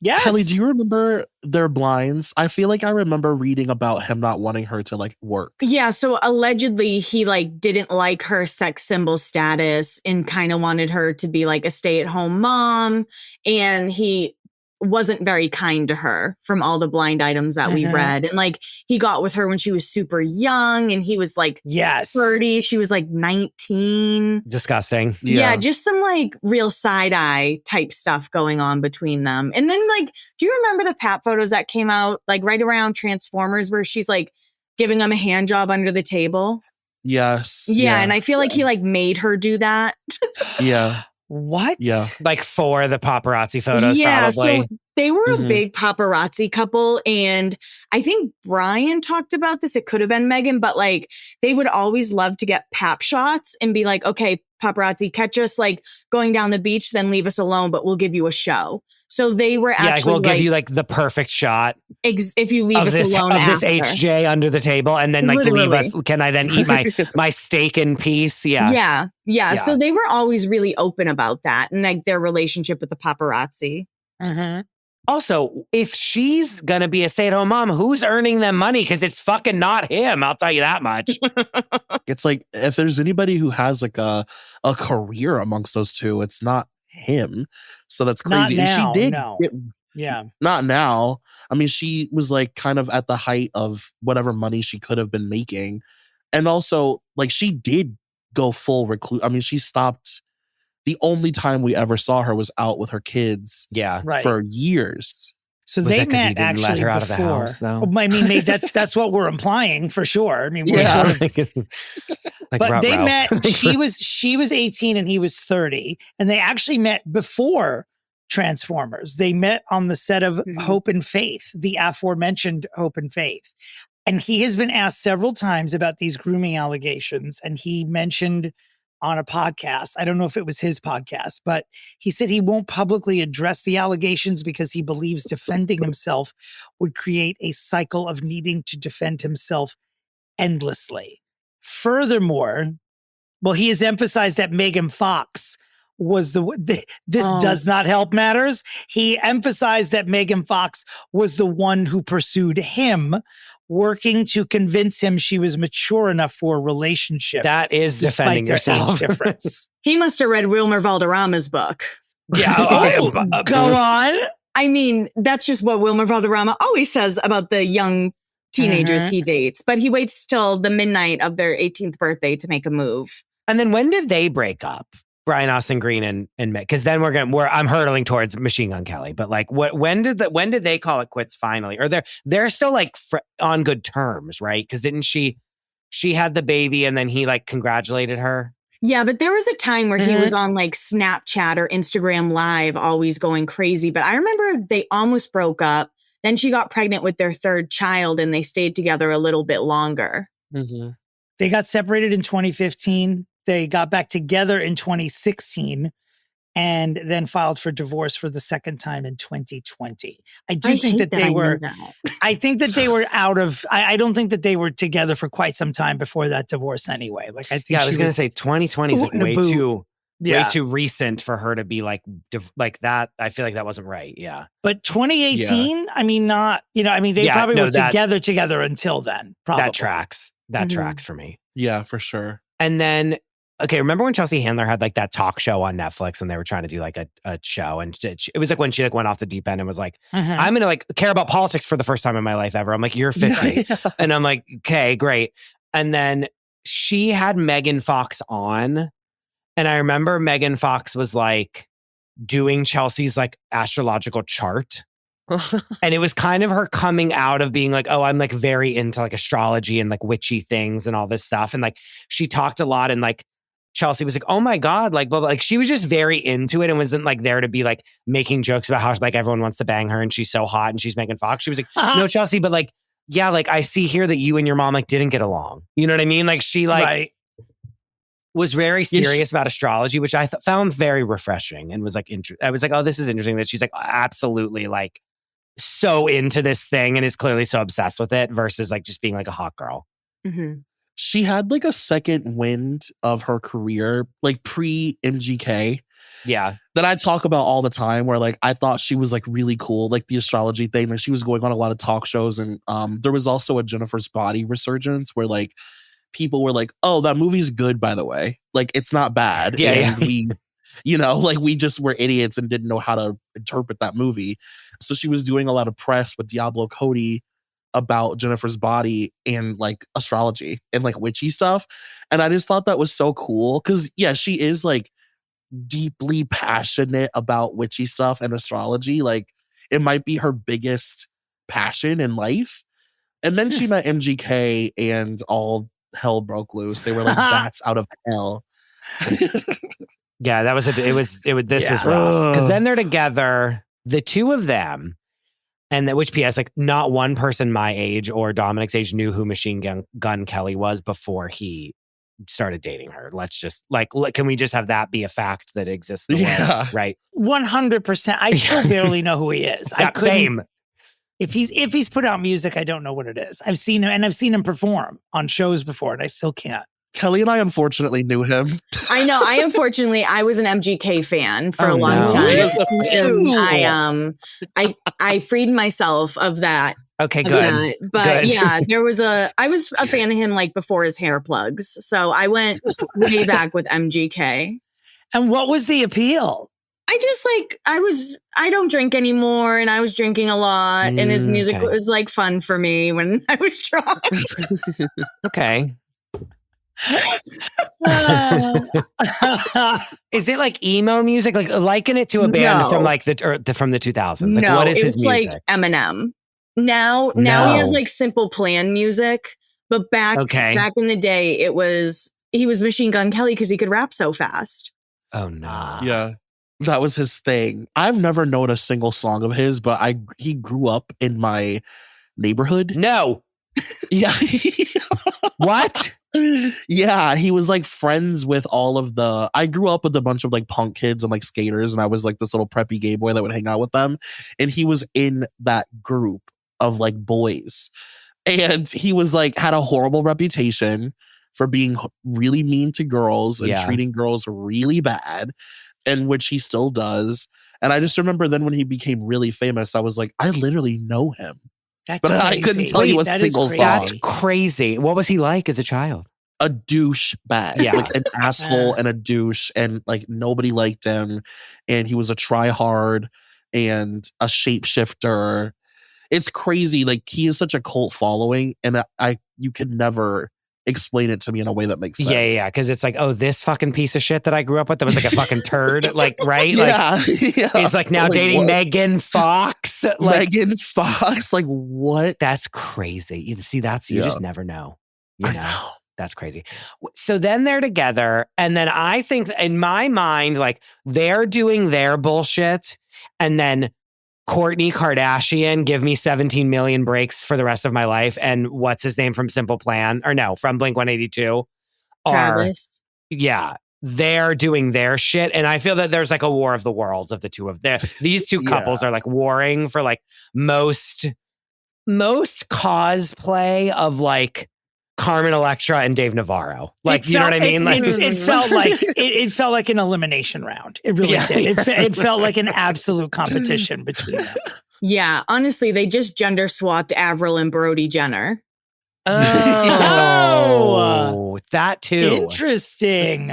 Speaker 1: Yes.
Speaker 5: Kelly, do you remember their blinds? I feel like I remember reading about him not wanting her to like work.
Speaker 4: Yeah. So allegedly he like didn't like her sex symbol status and kind of wanted her to be like a stay-at-home mom. And he wasn't very kind to her from all the blind items that we read. And like he got with her when she was super young, and he was like 30. She was like 19.
Speaker 2: Disgusting.
Speaker 4: Yeah, just some like real side eye type stuff going on between them. And then like, do you remember the Pat photos that came out like right around Transformers where she's like giving him a hand job under the table?
Speaker 5: Yes.
Speaker 4: Yeah. And I feel like he like made her do that.
Speaker 1: What?
Speaker 5: Yeah.
Speaker 2: Like for the paparazzi photos, probably.
Speaker 4: So they were a big paparazzi couple. And I think Brian talked about this. It could have been Megan, but like they would always love to get pap shots and be like, okay, paparazzi, catch us like going down the beach, then leave us alone, but we'll give you a show. So they were actually
Speaker 2: we'll give you like the perfect shot
Speaker 4: if you leave
Speaker 2: of
Speaker 4: us
Speaker 2: this,
Speaker 4: alone
Speaker 2: of this
Speaker 4: after.
Speaker 2: HJ under the table and then like
Speaker 4: Literally.
Speaker 2: leave us. Can I then eat my steak in peace? Yeah.
Speaker 4: Yeah. So they were always really open about that and like their relationship with the paparazzi.
Speaker 2: Mm-hmm. Also, if she's going to be a stay-at-home mom, who's earning them money? Because it's fucking not him. I'll tell you that much.
Speaker 5: It's like, if there's anybody who has like a career amongst those two, it's not him. So that's crazy.
Speaker 1: Not now,
Speaker 5: and she did.
Speaker 1: no. Yeah.
Speaker 5: Not now. I mean, she was like kind of at the height of whatever money she could have been making. And also, like, she did go full recluse. I mean, she stopped. The only time we ever saw her was out with her kids
Speaker 1: Right.
Speaker 5: for years.
Speaker 1: So
Speaker 2: Was
Speaker 1: they
Speaker 2: that 'cause he
Speaker 1: met
Speaker 2: didn't
Speaker 1: actually
Speaker 2: let her out
Speaker 1: before.
Speaker 2: of the house, though?
Speaker 1: I mean, that's what we're implying for sure. I mean, we're
Speaker 5: Yeah.
Speaker 1: sort of, but they met. She was 18 and he was 30, and they actually met before Transformers. They met on the set of Hope and Faith, the aforementioned Hope and Faith. And he has been asked several times about these grooming allegations, and he mentioned on a podcast, I don't know if it was his podcast, but he said he won't publicly address the allegations because he believes defending himself would create a cycle of needing to defend himself endlessly. Furthermore, well, he has emphasized that Megan Fox was this does not help matters. He emphasized that Megan Fox was the one who pursued him, working to convince him she was mature enough for a relationship.
Speaker 2: That is defending yourself.
Speaker 1: Difference.
Speaker 4: He must have read Wilmer Valderrama's book.
Speaker 2: Yeah.
Speaker 1: Go on.
Speaker 4: I mean, that's just what Wilmer Valderrama always says about the young teenagers he dates. But he waits till the midnight of their 18th birthday to make a move.
Speaker 2: And then when did they break up? Brian Austin Green and Mick, because then I'm hurtling towards Machine Gun Kelly. But like, when did they call it quits finally? Or they're still like on good terms, right? Because didn't she had the baby and then he like congratulated her?
Speaker 4: Yeah, but there was a time where he was on like Snapchat or Instagram Live, always going crazy. But I remember they almost broke up. Then she got pregnant with their third child, and they stayed together a little bit longer.
Speaker 2: Mm-hmm.
Speaker 1: They got separated in 2015. They got back together in 2016 and then filed for divorce for the second time in 2020. I think that they were I don't think that they were together for quite some time before that divorce anyway. Like, I think
Speaker 2: I was going to say 2020 is like way too recent for her to be like that. I feel like that wasn't right. Yeah.
Speaker 1: But 2018, I mean, they probably were together until then. Probably.
Speaker 2: That tracks. That tracks for me.
Speaker 5: Yeah, for sure.
Speaker 2: And then, okay, remember when Chelsea Handler had like that talk show on Netflix when they were trying to do like a show, and it was like when she like went off the deep end and was like, I'm gonna like care about politics for the first time in my life ever. I'm like, you're 50. Yeah. And I'm like, okay, great. And then she had Megan Fox on, and I remember Megan Fox was like doing Chelsea's like astrological chart. And it was kind of her coming out of being like, oh, I'm like very into like astrology and like witchy things and all this stuff. And like she talked a lot, and like Chelsea was like, oh my God, like blah, blah. Like she was just very into it and wasn't like there to be like making jokes about how like everyone wants to bang her and she's so hot and she's Megan Fox. She was like, no, Chelsea, but like, yeah, like I see here that you and your mom like didn't get along. You know what I mean? Like she like was very serious about astrology, which I found very refreshing and was like, I was like, oh, this is interesting that she's like absolutely like so into this thing and is clearly so obsessed with it versus like just being like a hot girl.
Speaker 4: Mm-hmm.
Speaker 5: She had like a second wind of her career, like pre-MGK.
Speaker 2: Yeah.
Speaker 5: That I talk about all the time, where like I thought she was like really cool, like the astrology thing. Like she was going on a lot of talk shows, and there was also a Jennifer's Body resurgence where like people were like, oh, that movie's good, by the way. Like it's not bad.
Speaker 2: Yeah.
Speaker 5: And we, like we just were idiots and didn't know how to interpret that movie. So she was doing a lot of press with Diablo Cody about Jennifer's Body and like astrology and like witchy stuff. And I just thought that was so cool because, yeah, she is like deeply passionate about witchy stuff and astrology. Like it might be her biggest passion in life. And then she met MGK and all hell broke loose. They were like bats out of hell.
Speaker 2: Yeah, this was rough. Because then they're together, the two of them. And that, which PS, like not one person my age or Dominic's age knew who Machine Gun Kelly was before he started dating her. Let's just can we just have that be a fact that exists? Right.
Speaker 1: 100%. I still barely know who he is.
Speaker 2: Same.
Speaker 1: If he's put out music, I don't know what it is. I've seen him and I've seen him perform on shows before, and I still can't.
Speaker 5: Kelly and I unfortunately knew him.
Speaker 4: I know. I was an MGK fan for a long time. I freed myself of that.
Speaker 2: Okay, good.
Speaker 4: But yeah, I was a fan of him like before his hair plugs. So I went way back with MGK.
Speaker 1: And what was the appeal?
Speaker 4: I don't drink anymore, and I was drinking a lot, and his music was like fun for me when I was drunk.
Speaker 2: Okay. Is it like emo music? Like liken it to a band from like from the 2000s. Like what is his music?
Speaker 4: Like Eminem. Now he has like Simple Plan music, but back in the day he was Machine Gun Kelly because he could rap so fast.
Speaker 2: Oh no.
Speaker 5: Yeah. That was his thing. I've never known a single song of his, but he grew up in my neighborhood.
Speaker 2: No.
Speaker 5: Yeah.
Speaker 2: What?
Speaker 5: Yeah, he was like friends with I grew up with a bunch of like punk kids and like skaters, and I was like this little preppy gay boy that would hang out with them. And he was in that group of like boys. And he was like, had a horrible reputation for being really mean to girls and treating girls really bad, and which he still does. And I just remember then when he became really famous, I was like, I literally know him.
Speaker 1: That's
Speaker 5: but
Speaker 1: crazy.
Speaker 5: I couldn't tell you a single song.
Speaker 2: That's crazy. What was he like as a child?
Speaker 5: A douche bag.
Speaker 2: Yeah.
Speaker 5: Like an asshole and a douche, and like nobody liked him. And he was a try-hard and a shapeshifter. It's crazy. Like he is such a cult following, and you could never explain it to me in a way that makes sense.
Speaker 2: Yeah. Because it's like, oh, this fucking piece of shit that I grew up with that was like a fucking turd. Like, right?
Speaker 5: Yeah.
Speaker 2: He's like now dating Megan Fox.
Speaker 5: Megan Fox. Like what?
Speaker 2: That's crazy. See, you just never know. You know. That's crazy. So then they're together. And then I think in my mind, like they're doing their bullshit. And then Kourtney Kardashian, give me 17 million breaks for the rest of my life. And what's his name from Simple Plan? Or no, from Blink-182.
Speaker 4: Travis.
Speaker 2: Yeah. They're doing their shit. And I feel that there's like a war of the worlds of the two of them. These two couples are like warring for like most cosplay of like Carmen Electra and Dave Navarro. Like, you know what I mean? Like
Speaker 1: it felt like an elimination round. It really did. It felt like an absolute competition between them.
Speaker 4: Yeah, honestly, they just gender swapped Avril and Brody Jenner.
Speaker 2: Oh, that too.
Speaker 1: Interesting.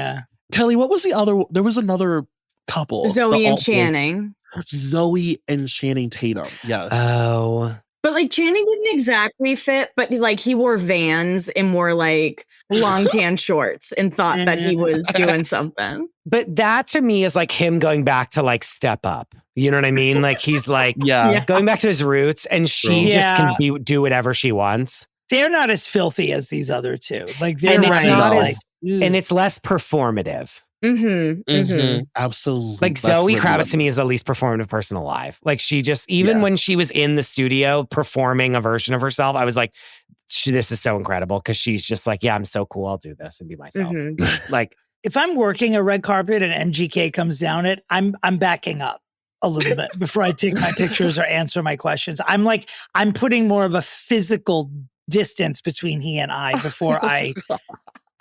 Speaker 5: Kelly, what was the other? There was another couple.
Speaker 4: Zoe and Channing.
Speaker 5: Zoe and Channing Tatum. Yes.
Speaker 2: Oh.
Speaker 4: But like Channing didn't exactly fit, but like he wore Vans and wore like long tan shorts and thought that he was doing something.
Speaker 2: But that to me is like him going back to like step up. You know what I mean? Like he's like going back to his roots, and she just can do whatever she wants.
Speaker 1: They're not as filthy as these other two. Like they're
Speaker 2: and it's less performative.
Speaker 5: Absolutely.
Speaker 2: Like Zoe Kravitz to me is the least performative person alive. Like she just, even when she was in the studio performing a version of herself, I was like, this is so incredible, because she's just like, yeah, I'm so cool, I'll do this and be myself. Like
Speaker 1: if I'm working a red carpet and MGK comes down it, I'm backing up a little bit before I take my pictures or answer my questions. I'm putting more of a physical distance between he and I before I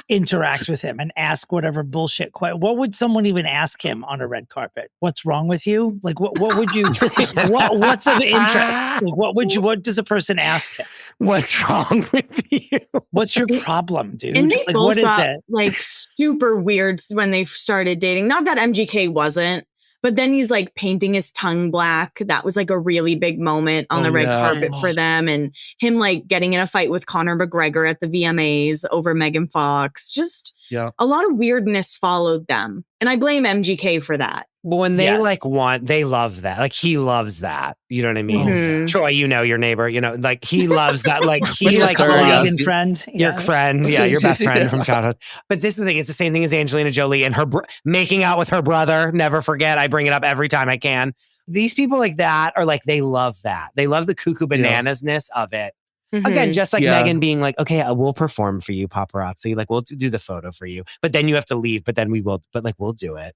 Speaker 1: interact with him and ask whatever bullshit. What would someone even ask him on a red carpet? What's wrong with you? Like, what would you? What's of interest? Like, what does a person ask him?
Speaker 2: What's wrong with you?
Speaker 1: What's your problem, dude?
Speaker 4: And they
Speaker 1: like,
Speaker 4: both
Speaker 1: what is
Speaker 4: got,
Speaker 1: it?
Speaker 4: like super weird when they started dating. Not that MGK wasn't, but then he's like painting his tongue black. That was like a really big moment on the red carpet for them. And him like getting in a fight with Conor McGregor at the VMAs over Megan Fox. Just a lot of weirdness followed them. And I blame MGK for that.
Speaker 2: But when they they love that. Like he loves that. You know what I mean? Troy, you know your neighbor, you know, like he loves that. Like he's like
Speaker 1: a friend.
Speaker 2: Your friend. Yeah, your best friend from childhood. But this is the thing. It's the same thing as Angelina Jolie and her making out with her brother. Never forget. I bring it up every time I can. These people like that are like, they love that. They love the cuckoo bananasness of it. Again, just like
Speaker 5: Yeah.
Speaker 2: Megan being like, okay, we'll perform for you, paparazzi. Like, we'll do the photo for you. But then you have to leave. But then we will. But like, we'll do it.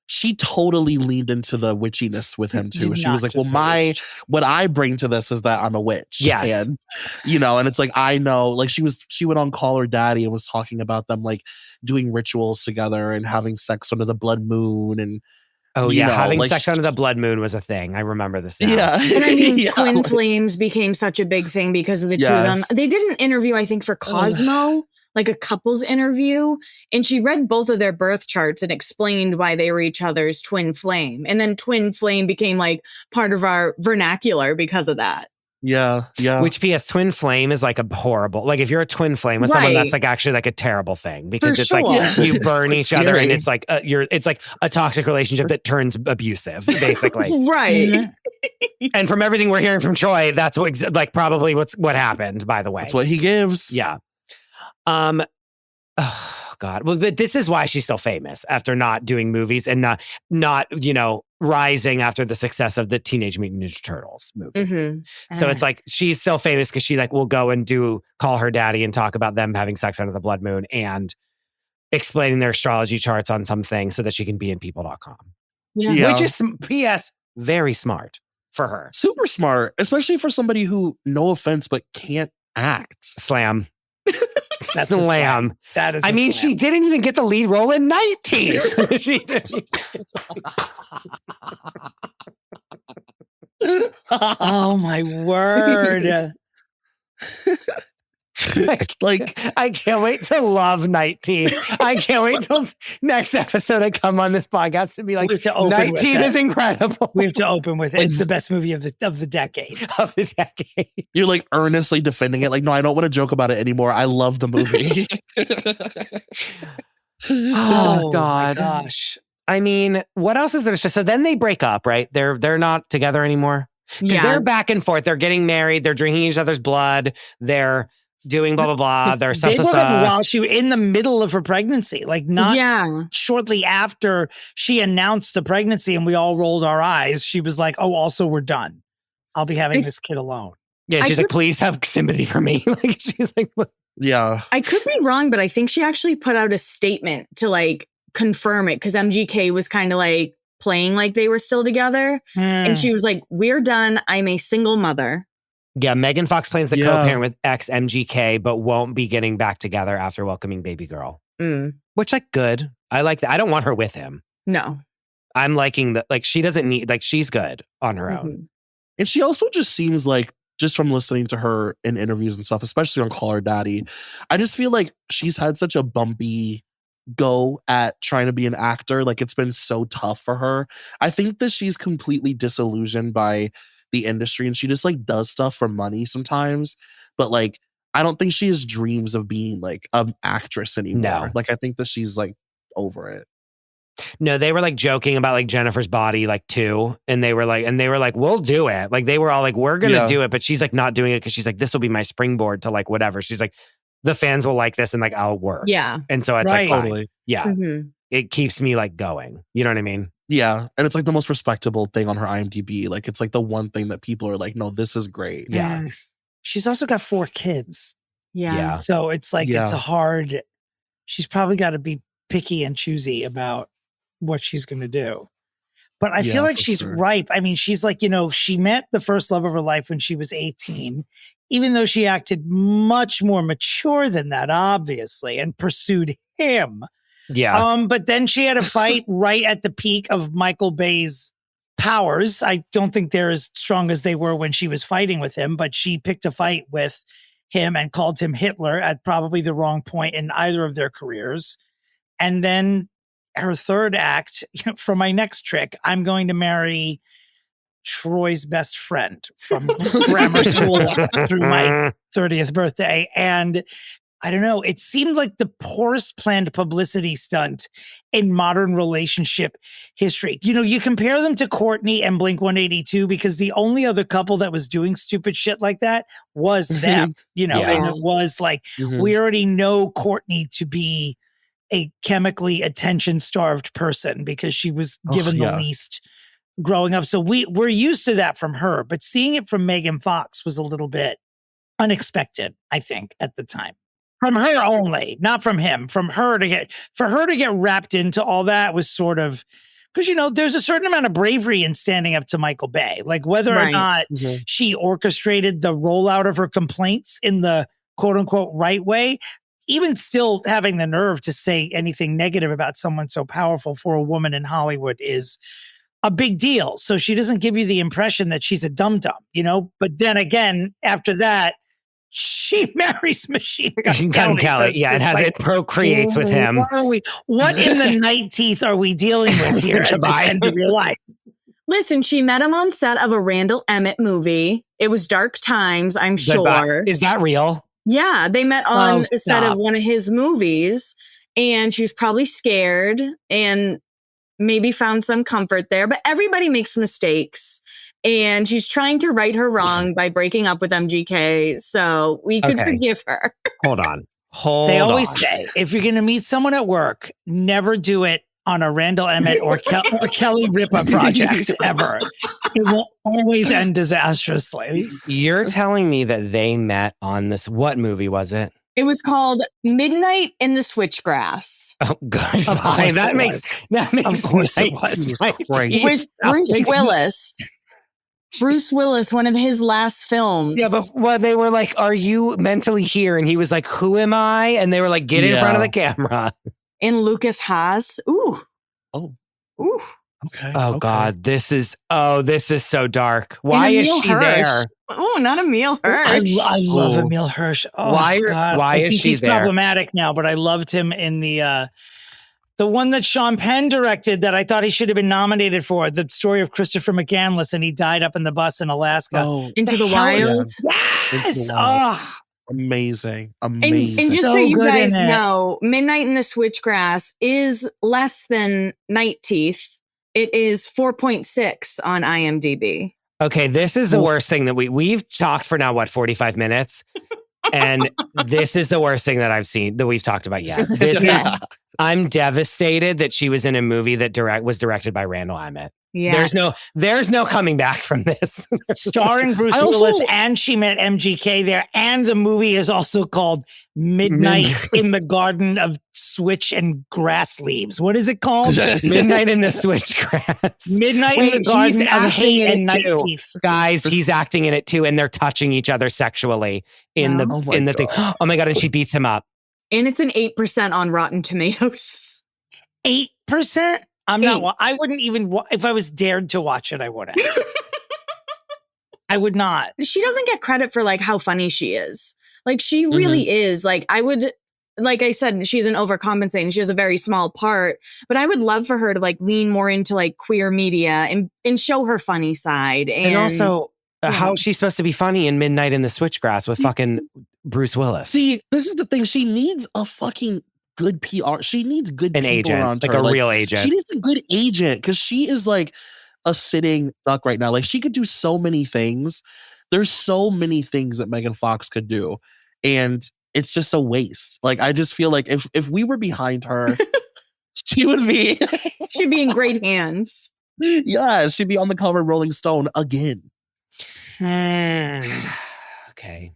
Speaker 5: She totally leaned into the witchiness with him too.
Speaker 1: Did
Speaker 5: She was
Speaker 1: not
Speaker 5: like,
Speaker 1: just
Speaker 5: well,
Speaker 1: say witch.
Speaker 5: what I bring to this is that I'm a witch.
Speaker 2: Yes.
Speaker 5: And, and it's like, I know, like she went on Call Her Daddy and was talking about them like doing rituals together and having sex under the blood moon. And
Speaker 2: Oh, yeah. Having
Speaker 5: like,
Speaker 2: sex under the blood moon was a thing. I remember this now.
Speaker 5: Yeah.
Speaker 4: And I mean,
Speaker 5: Yeah,
Speaker 4: twin
Speaker 5: like-
Speaker 4: flames became such a big thing because of the two of them.
Speaker 5: Yes.
Speaker 4: They did an interview, I think, for Cosmo, like a couples interview. And she read both of their birth charts and explained why they were each other's twin flame. And then twin flame became like part of our vernacular because of that.
Speaker 5: Yeah. Yeah.
Speaker 2: Which PS twin flame is like a horrible, like if you're a twin flame with someone,
Speaker 4: Right.
Speaker 2: that's like actually like a terrible thing because
Speaker 4: For
Speaker 2: it's
Speaker 4: sure.
Speaker 2: like you burn
Speaker 5: It's
Speaker 2: each other
Speaker 5: scary.
Speaker 2: and it's like it's like a toxic relationship that turns abusive basically.
Speaker 4: Right.
Speaker 2: And from everything we're hearing from Troy, that's what like probably what happened, by the way.
Speaker 5: That's what he gives.
Speaker 2: Yeah. Oh God. Well, but this is why she's still famous after not doing movies and not rising after the success of the Teenage Mutant Ninja Turtles movie.
Speaker 4: Mm-hmm.
Speaker 2: So it's like she's still famous because she like will go and call her daddy and talk about them having sex under the blood moon and explaining their astrology charts on something so that she can be in people.com.
Speaker 5: Yeah.
Speaker 2: Which is PS very smart for her.
Speaker 5: Super smart, especially for somebody who, no offense, but can't act.
Speaker 2: Slam.
Speaker 1: That's a
Speaker 2: Slam.
Speaker 1: That is.
Speaker 2: I mean, she didn't even get the lead role in 19. She didn't.
Speaker 1: Oh my word!
Speaker 5: Like,
Speaker 2: I can't wait to love 19. I can't wait till next episode I come on this podcast and be like,
Speaker 1: We have to open with
Speaker 2: 19
Speaker 1: it.
Speaker 2: is incredible.
Speaker 1: We have to open with it. It's the best movie of the decade.
Speaker 2: Of the decade.
Speaker 5: you're like earnestly defending it. Like, no, I don't want to joke about it anymore. I love the movie.
Speaker 2: Oh,
Speaker 1: my
Speaker 2: God.
Speaker 1: gosh!
Speaker 2: I mean, what else is there? So then they break up, right? They're not together anymore. Because they're back and forth. They're getting married. They're drinking each other's blood. They're doing blah, blah, blah. They're
Speaker 1: They broke up while she was in the middle of her pregnancy, like not shortly after she announced the pregnancy, and we all rolled our eyes. She was like, "Oh, also we're done. I'll be having this kid alone."
Speaker 2: Yeah, she's like, please have sympathy for me. Like she's like,
Speaker 5: Yeah.
Speaker 4: I could be wrong, but I think she actually put out a statement to like confirm it because MGK was kind of like playing like they were still together. And she was like, "We're done. I'm a single mother."
Speaker 2: yeah, Megan Fox plans to co-parent with ex MGK, but won't be getting back together after welcoming baby girl. Which, like, good. I like that. I don't want her with him.
Speaker 4: No.
Speaker 2: I'm liking that. Like, she doesn't need, like, she's good on her own.
Speaker 5: And she also just seems like, just from listening to her in interviews and stuff, especially on Call Her Daddy, I just feel like she's had such a bumpy go at trying to be an actor. Like, it's been so tough for her. I think that she's completely disillusioned by the industry and she just like does stuff for money sometimes. But like, I don't think she has dreams of being like an actress anymore.
Speaker 2: No.
Speaker 5: Like, I think that she's like over it.
Speaker 2: No, they were like joking about like Jennifer's Body, like too. And they were like, we'll do it. Like, they were all like, we're going to do it. But she's like not doing it because she's like, this will be my springboard to like whatever. She's like, the fans will like this and like, I'll work.
Speaker 4: Yeah.
Speaker 2: And so it's like, fine.
Speaker 5: Totally.
Speaker 2: Yeah. It keeps me like going. You know what I mean?
Speaker 5: Yeah. And it's like the most respectable thing on her IMDb. Like, it's like the one thing that people are like, no, this is great.
Speaker 2: Yeah.
Speaker 1: She's also got 4 kids.
Speaker 2: Yeah.
Speaker 1: So it's like, it's a hard, she's probably got to be picky and choosy about what she's going to do. But I feel like she's ripe. I mean, she's like, she met the first love of her life when she was 18, even though she acted much more mature than that, obviously, and pursued him.
Speaker 2: Yeah.
Speaker 1: But then she had a fight right at the peak of Michael Bay's powers. I don't think they're as strong as they were when she was fighting with him, but she picked a fight with him and called him Hitler at probably the wrong point in either of their careers. And then her third act, for my next trick, I'm going to marry Troy's best friend from grammar school through my 30th birthday. And I don't know, it seemed like the poorest planned publicity stunt in modern relationship history. You compare them to Courtney and Blink-182 because the only other couple that was doing stupid shit like that was them, and it was like, we already know Courtney to be a chemically attention-starved person because she was given the least growing up. So we're used to that from her, but seeing it from Megan Fox was a little bit unexpected, I think, at the time. From her only, not from him. For her to get wrapped into all that was sort of, because, there's a certain amount of bravery in standing up to Michael Bay. Like whether or not she orchestrated the rollout of her complaints in the quote unquote right way, even still having the nerve to say anything negative about someone so powerful for a woman in Hollywood is a big deal. So she doesn't give you the impression that she's a dum-dum, But then again, after that, she marries Machine Gun Kelly.
Speaker 2: So it procreates with him.
Speaker 1: What in the night teeth are we dealing with here at the end of your life?
Speaker 4: Listen, she met him on set of a Randall Emmett movie. It was dark times, I'm sure.
Speaker 2: Is that real?
Speaker 4: Yeah, they met on the set of one of his movies, and she was probably scared and maybe found some comfort there. But everybody makes mistakes, and she's trying to right her wrong by breaking up with MGK. So we could forgive her.
Speaker 2: Hold on.
Speaker 1: They always say, if you're going to meet someone at work, never do it on a Randall Emmett or Kelly Ripa project ever. It will always end disastrously.
Speaker 2: You're telling me that they met on this. What movie was it?
Speaker 4: It was called Midnight in the Switchgrass.
Speaker 2: Oh, God. That makes
Speaker 1: of course it was.
Speaker 4: With Bruce Willis. Bruce Willis, one of his last films.
Speaker 2: Yeah, but they were like, "Are you mentally here?" And he was like, "Who am I?" And they were like, "Get in front of the camera."
Speaker 4: In Lucas Haas. Ooh.
Speaker 5: Oh.
Speaker 4: Ooh.
Speaker 5: Okay.
Speaker 2: Oh, God. This is so dark. Why is she there?
Speaker 4: Oh, not Emile Hirsch.
Speaker 1: I love Emile Hirsch. Oh,
Speaker 2: why is she
Speaker 1: he's
Speaker 2: there?
Speaker 1: He's problematic now, but I loved him in the one that Sean Penn directed that I thought he should have been nominated for, the story of Christopher McCandless, and he died up in the bus in Alaska.
Speaker 5: Oh,
Speaker 4: Into the Wild?
Speaker 1: Yes!
Speaker 5: Amazing.
Speaker 4: And just so you guys know, Midnight in the Switchgrass is less than Night Teeth. It is 4.6 on IMDb.
Speaker 2: Okay, this is the worst thing that we've talked for now, 45 minutes? And this is the worst thing that I've seen that we've talked about yet. I'm devastated that she was in a movie that was directed by Randall Emmett.
Speaker 4: Yeah.
Speaker 2: There's no coming back from this.
Speaker 1: Starring Bruce Willis, and she met MGK there. And the movie is also called Midnight in the Garden of Switch and Grass Leaves. What is it called?
Speaker 2: Midnight in the Switchgrass.
Speaker 1: Midnight in the Garden of Hate and Night Teeth.
Speaker 2: Guys, he's acting in it too, and they're touching each other sexually in the thing. Oh my God, and she beats him up.
Speaker 4: And it's an 8% on Rotten Tomatoes.
Speaker 1: 8%? I wouldn't even, if I was dared to watch it, I wouldn't. I would not.
Speaker 4: She doesn't get credit for like how funny she is. Like she really is. Like I said, she's an overcompensating. She has a very small part, but I would love for her to like lean more into like queer media and show her funny side. And
Speaker 2: also, how is she supposed to be funny in Midnight in the Switchgrass with fucking Bruce Willis?
Speaker 5: See, this is the thing. She needs a fucking good PR. She needs good people
Speaker 2: agent,
Speaker 5: around
Speaker 2: like
Speaker 5: her.
Speaker 2: A real agent.
Speaker 5: She needs a good agent because she is like a sitting duck right now. Like she could do so many things. There's so many things that Megan Fox could do, and it's just a waste. Like I just feel like if we were behind her, she'd
Speaker 4: be in great hands.
Speaker 5: Yeah, she'd be on the cover of Rolling Stone again.
Speaker 2: Okay,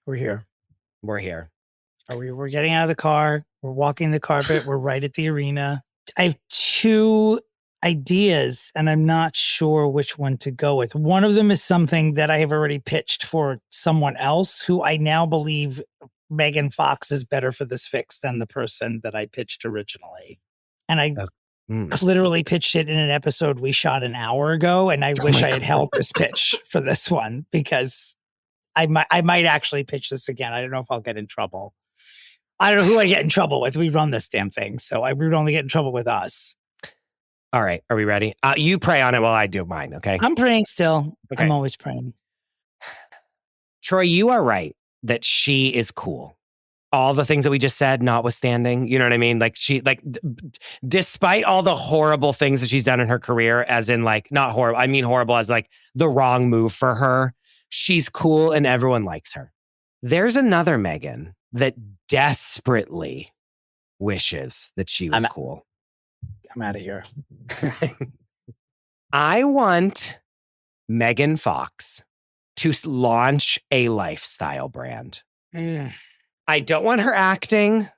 Speaker 1: we're here.
Speaker 2: We're
Speaker 1: getting out of the car. We're walking the carpet. We're right at the arena. I have two ideas, and I'm not sure which one to go with. One of them is something that I have already pitched for someone else who I now believe Megan Fox is better for this fix than the person that I pitched originally. And I literally pitched it in an episode we shot an hour ago, and I wish I had held this pitch for this one because I might actually pitch this again. I don't know if I'll get in trouble. I don't know who I get in trouble with. We run this damn thing, so I would only get in trouble with us.
Speaker 2: All right, are we ready? You pray on it while I do mine, okay?
Speaker 1: I'm praying still.
Speaker 2: Okay.
Speaker 1: I'm always praying.
Speaker 2: Troy, you are right that she is cool. All the things that we just said, notwithstanding, you know what I mean? Like despite all the horrible things that she's done in her career, as in like, not horrible, I mean horrible as like the wrong move for her, she's cool and everyone likes her. There's another Megan that desperately wishes that she was cool.
Speaker 1: I'm out of here.
Speaker 2: I want Megan Fox to launch a lifestyle brand. I don't want her acting.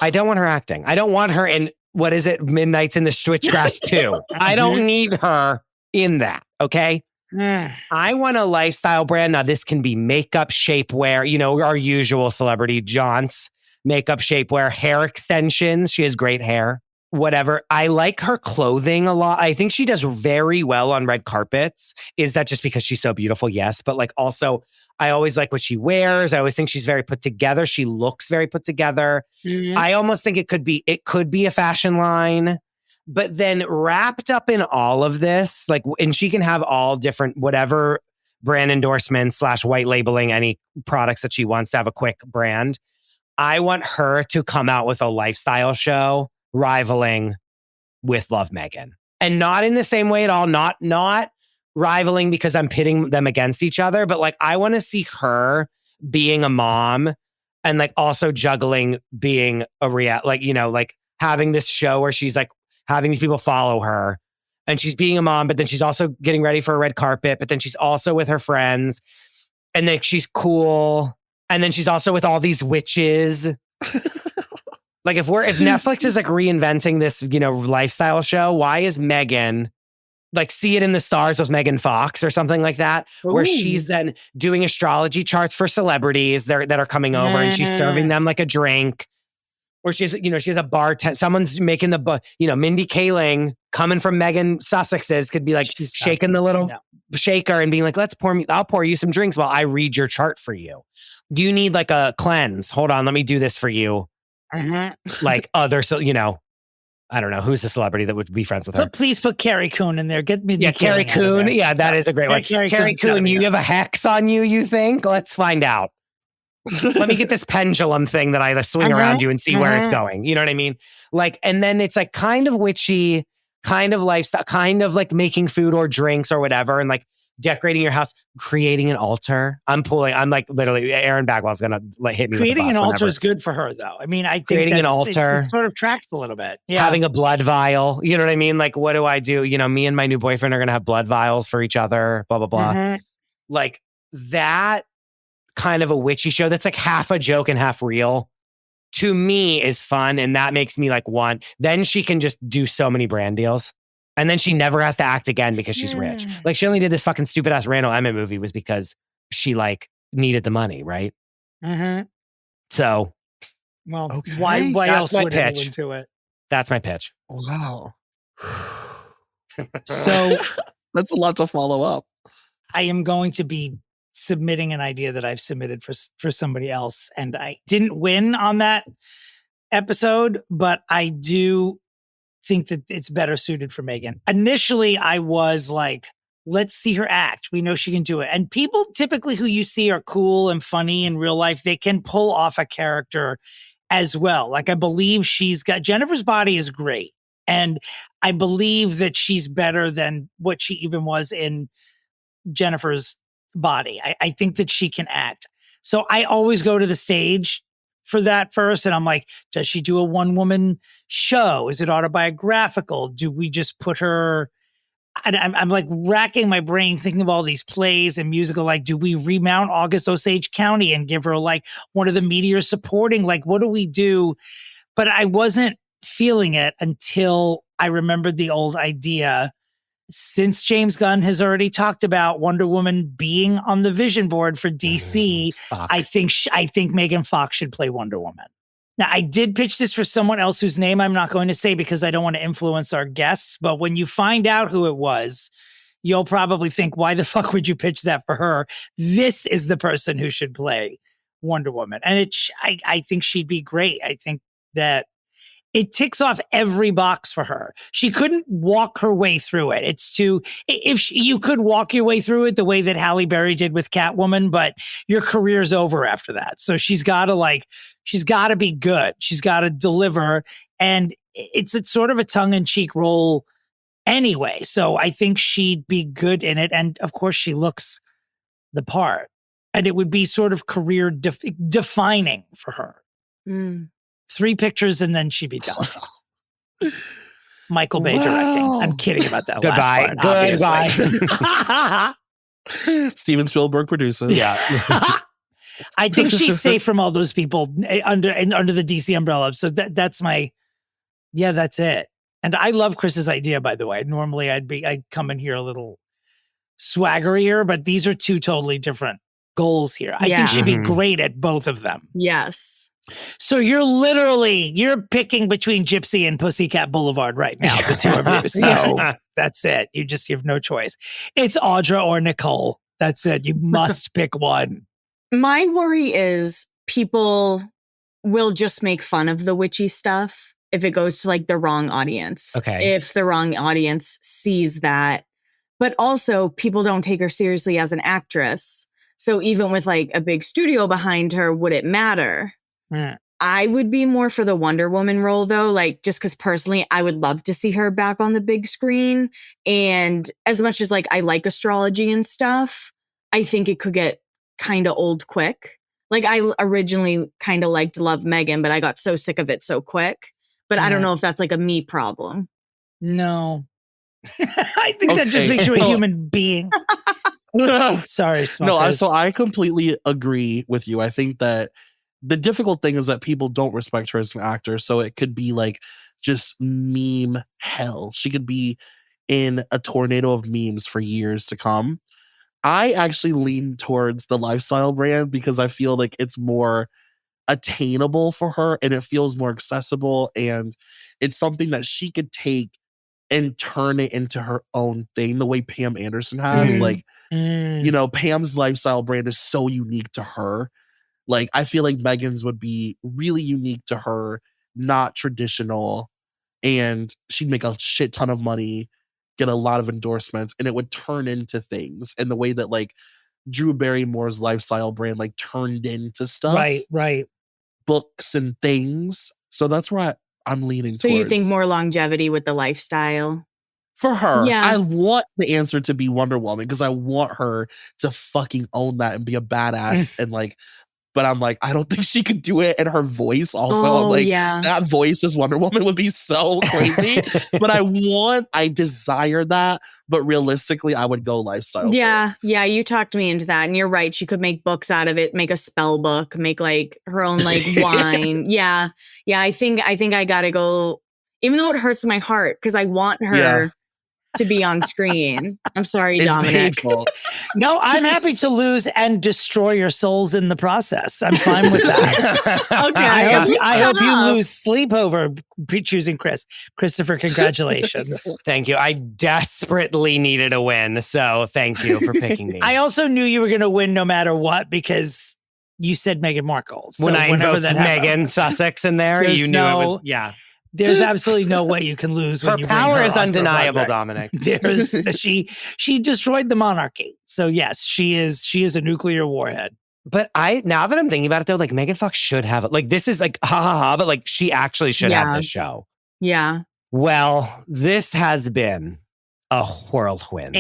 Speaker 2: I don't want her in, what is it? Midnights in the Switchgrass 2. I don't need her in that. Okay. I want a lifestyle brand. Now, this can be makeup, shapewear, you know, our usual celebrity jaunts, makeup, shapewear, hair extensions. She has great hair, whatever. I like her clothing a lot. I think she does very well on red carpets. Is that just because she's so beautiful? Yes. But like also, I always like what she wears. I always think she's very put together. She looks very put together. I almost think it could be a fashion line. But then wrapped up in all of this, like, and she can have all different, whatever brand endorsements / white labeling any products that she wants to have a quick brand. I want her to come out with a lifestyle show rivaling with Love Megan. And not in the same way at all, not rivaling because I'm pitting them against each other, but like, I want to see her being a mom and like also juggling being a like, you know, like having this show where she's like, having these people follow her and she's being a mom, but then she's also getting ready for a red carpet, but then she's also with her friends and then she's cool. And then she's also with all these witches. Like if Netflix is like reinventing this, you know, lifestyle show, why is Megan like See It in the Stars with Megan Fox or something like that, where she's then doing astrology charts for celebrities that are coming over and she's serving them like a drink. Or she has a bartender. Someone's making Mindy Kaling coming from Megan Sussex's could be like she's shaking the little shaker and being like, I'll pour you some drinks while I read your chart for you. You need like a cleanse. Hold on, let me do this for you. Like I don't know who's the celebrity that would be friends with her.
Speaker 1: But please put Carrie Coon in there. Get me.
Speaker 2: Yeah, Carrie Coon. Yeah, that is a great one. Carrie Coon, you have a hex on you. You think? Let's find out. Let me get this pendulum thing that I swing around you and see where it's going. You know what I mean? Like, and then it's like kind of witchy, kind of lifestyle, kind of like making food or drinks or whatever. And like decorating your house, creating an altar. I'm like literally Aaron Bagwell's going to like hit me.
Speaker 1: Creating an altar is good for her though. I mean, I think
Speaker 2: creating an altar
Speaker 1: it sort of tracks a little bit. Yeah.
Speaker 2: Having a blood vial. You know what I mean? Like, what do I do? You know, me and my new boyfriend are going to have blood vials for each other, blah, blah, blah. Like that. Kind of a witchy show that's like half a joke and half real, to me is fun. And that makes me like want, then she can just do so many brand deals. And then she never has to act again because she's rich. Like she only did this fucking stupid ass Randall Emmett movie was because she like needed the money, right? So.
Speaker 1: Well, okay. Why else would it into it?
Speaker 2: That's my pitch.
Speaker 5: Wow.
Speaker 1: So.
Speaker 5: That's a lot to follow up.
Speaker 1: I am going to be submitting an idea that I've submitted for somebody else. And I didn't win on that episode, but I do think that it's better suited for Megan. Initially, I was like, let's see her act. We know she can do it. And people typically who you see are cool and funny in real life, they can pull off a character as well. Like I believe Jennifer's body is great. And I believe that she's better than what she even was in Jennifer's body. I think that she can act. So I always go to the stage for that first. And I'm like, does she do a one-woman show? Is it autobiographical? Do we just put her... I'm like racking my brain thinking of all these plays and musical. Like, do we remount August Osage County and give her like one of the meteors supporting? Like, what do we do? But I wasn't feeling it until I remembered the old idea. Since James Gunn has already talked about Wonder Woman being on the vision board for DC, I think Megan Fox should play Wonder Woman. Now, I did pitch this for someone else whose name I'm not going to say because I don't want to influence our guests. But when you find out who it was, you'll probably think, why the fuck would you pitch that for her? This is the person who should play Wonder Woman. And I think she'd be great. I think that it ticks off every box for her. She couldn't walk her way through it. You could walk your way through it the way that Halle Berry did with Catwoman, but your career's over after that. So she's got to be good. She's got to deliver. And it's sort of a tongue-in-cheek role anyway. So I think she'd be good in it. And of course she looks the part. And it would be sort of career defining for her. 3 pictures and then she'd be done. Michael Bay directing. I'm kidding about that.
Speaker 2: Goodbye.
Speaker 1: Last part,
Speaker 2: Goodbye.
Speaker 5: Steven Spielberg produces.
Speaker 2: Yeah.
Speaker 1: I think she's safe from all those people under the DC umbrella. So that's it. And I love Chris's idea, by the way. Normally I'd come in here a little swaggerier, but these are two totally different goals here. I think she'd be great at both of them.
Speaker 4: Yes.
Speaker 1: So you're picking between Gypsy and Pussycat Boulevard right now, the two of you. So that's it. You have no choice. It's Audra or Nicole. That's it. You must pick one.
Speaker 4: My worry is people will just make fun of the witchy stuff if it goes to like the wrong audience.
Speaker 2: Okay.
Speaker 4: If the wrong audience sees that. But also people don't take her seriously as an actress. So even with like a big studio behind her, would it matter? I would be more for the Wonder Woman role though, like just because personally I would love to see her back on the big screen. And as much as like I like astrology and stuff, I think it could get kind of old quick. Like I originally kind of loved Megan, but I got so sick of it so quick. But I don't know if that's like a me problem.
Speaker 1: No. I think that just makes you a human being. Sorry, Smokers.
Speaker 5: So I completely agree with you. I think that the difficult thing is that people don't respect her as an actor. So it could be like just meme hell. She could be in a tornado of memes for years to come. I actually lean towards the lifestyle brand because I feel like it's more attainable for her and it feels more accessible. And it's something that she could take and turn it into her own thing the way Pam Anderson has. You know, Pam's lifestyle brand is so unique to her. Like, I feel like Megan's would be really unique to her, not traditional, and she'd make a shit ton of money, get a lot of endorsements, and it would turn into things in the way that like Drew Barrymore's lifestyle brand like turned into stuff.
Speaker 1: Right.
Speaker 5: Books and things. So that's where I'm leaning
Speaker 4: so
Speaker 5: towards.
Speaker 4: You think more longevity with the lifestyle?
Speaker 5: For her,
Speaker 4: yeah.
Speaker 5: I want the answer to be Wonder Woman because I want her to fucking own that and be a badass and like, but I'm like, I don't think she could do it. And her voice also, I'm like, that voice as Wonder Woman would be so crazy. But I desire that. But realistically, I would go lifestyle.
Speaker 4: Yeah. You talked me into that. And you're right. She could make books out of it, make a spell book, make like her own like wine. Yeah. I think I gotta go, even though it hurts my heart because I want her to be on screen. I'm sorry,
Speaker 5: it's
Speaker 4: Dominic.
Speaker 5: Painful.
Speaker 1: No, I'm happy to lose and destroy your souls in the process. I'm fine with that.
Speaker 4: Okay.
Speaker 1: I hope you lose sleep over choosing Chris. Christopher, congratulations.
Speaker 2: Thank you. I desperately needed a win. So thank you for picking me.
Speaker 1: I also knew you were going to win no matter what because you said Meghan Markle. So
Speaker 2: when I invoked Meghan Sussex in there, you knew it was,
Speaker 1: There's absolutely no way you can lose when you bring her
Speaker 2: power is
Speaker 1: on
Speaker 2: undeniable, Dominic.
Speaker 1: She destroyed the monarchy. So yes, she is a nuclear warhead.
Speaker 2: But now that I'm thinking about it though, like Megan Fox should have it. Like this is like ha, but like she actually should have this show.
Speaker 4: Yeah.
Speaker 2: Well, this has been a whirlwind.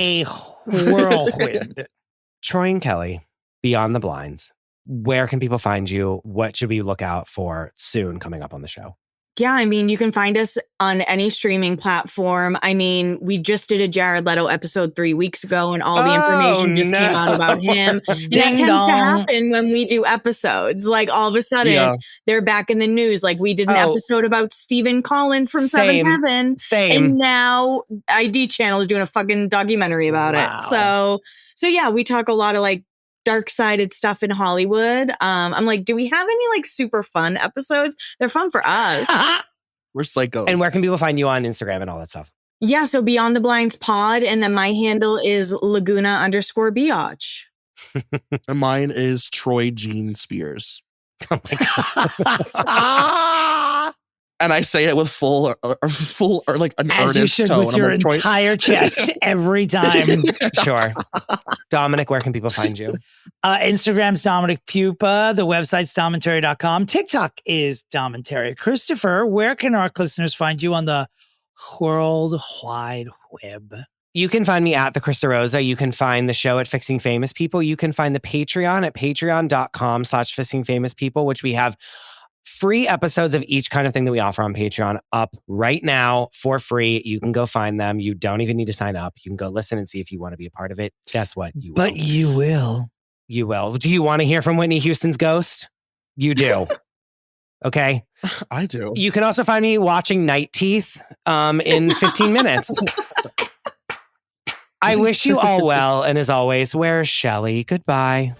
Speaker 2: Troy and Kelli, Beyond the Blinds. Where can people find you? What should we look out for soon coming up on the show?
Speaker 4: Yeah, I mean, you can find us on any streaming platform. I mean, we just did a Jared Leto episode 3 weeks ago, and all the information just came out about him. And that tends to happen when we do episodes. Like, all of a sudden, they're back in the news. Like, we did an episode about Stephen Collins from Seventh Heaven. And now ID Channel is doing a fucking documentary about it. So yeah, we talk a lot of, like, dark-sided stuff in Hollywood. I'm like, do we have any like super fun episodes? They're fun for us.
Speaker 5: We're psychos.
Speaker 2: And where can people find you on Instagram and all that stuff?
Speaker 4: Yeah, so Beyond the Blinds Pod, and then my handle is Laguna_Biatch.
Speaker 5: And mine is Troy Jean Spears.
Speaker 2: Oh my God.
Speaker 5: And I say it with full or like an
Speaker 1: as
Speaker 5: earnest
Speaker 1: you should
Speaker 5: tone.
Speaker 1: with your entire chest every time.
Speaker 2: Sure. Dominic, where can people find you?
Speaker 1: Instagram's Dominic Pupa. The website's domentary.com. TikTok is Domentary. Christopher, where can our listeners find you on the World Wide Web?
Speaker 2: You can find me at the Chris DeRosa. You can find the show at Fixing Famous People. You can find the Patreon at patreon.com/Fixing Famous People, which we have free episodes of each kind of thing that we offer on Patreon up right now for free. You can go find them. You don't even need to sign up. You can go listen and see if you want to be a part of it. Guess what? You will.
Speaker 1: But you will.
Speaker 2: You will. Do you want to hear from Whitney Houston's ghost? You do. Okay.
Speaker 5: I do.
Speaker 2: You can also find me watching Night Teeth in 15 minutes. I wish you all well. And as always, where's Shelly? Goodbye.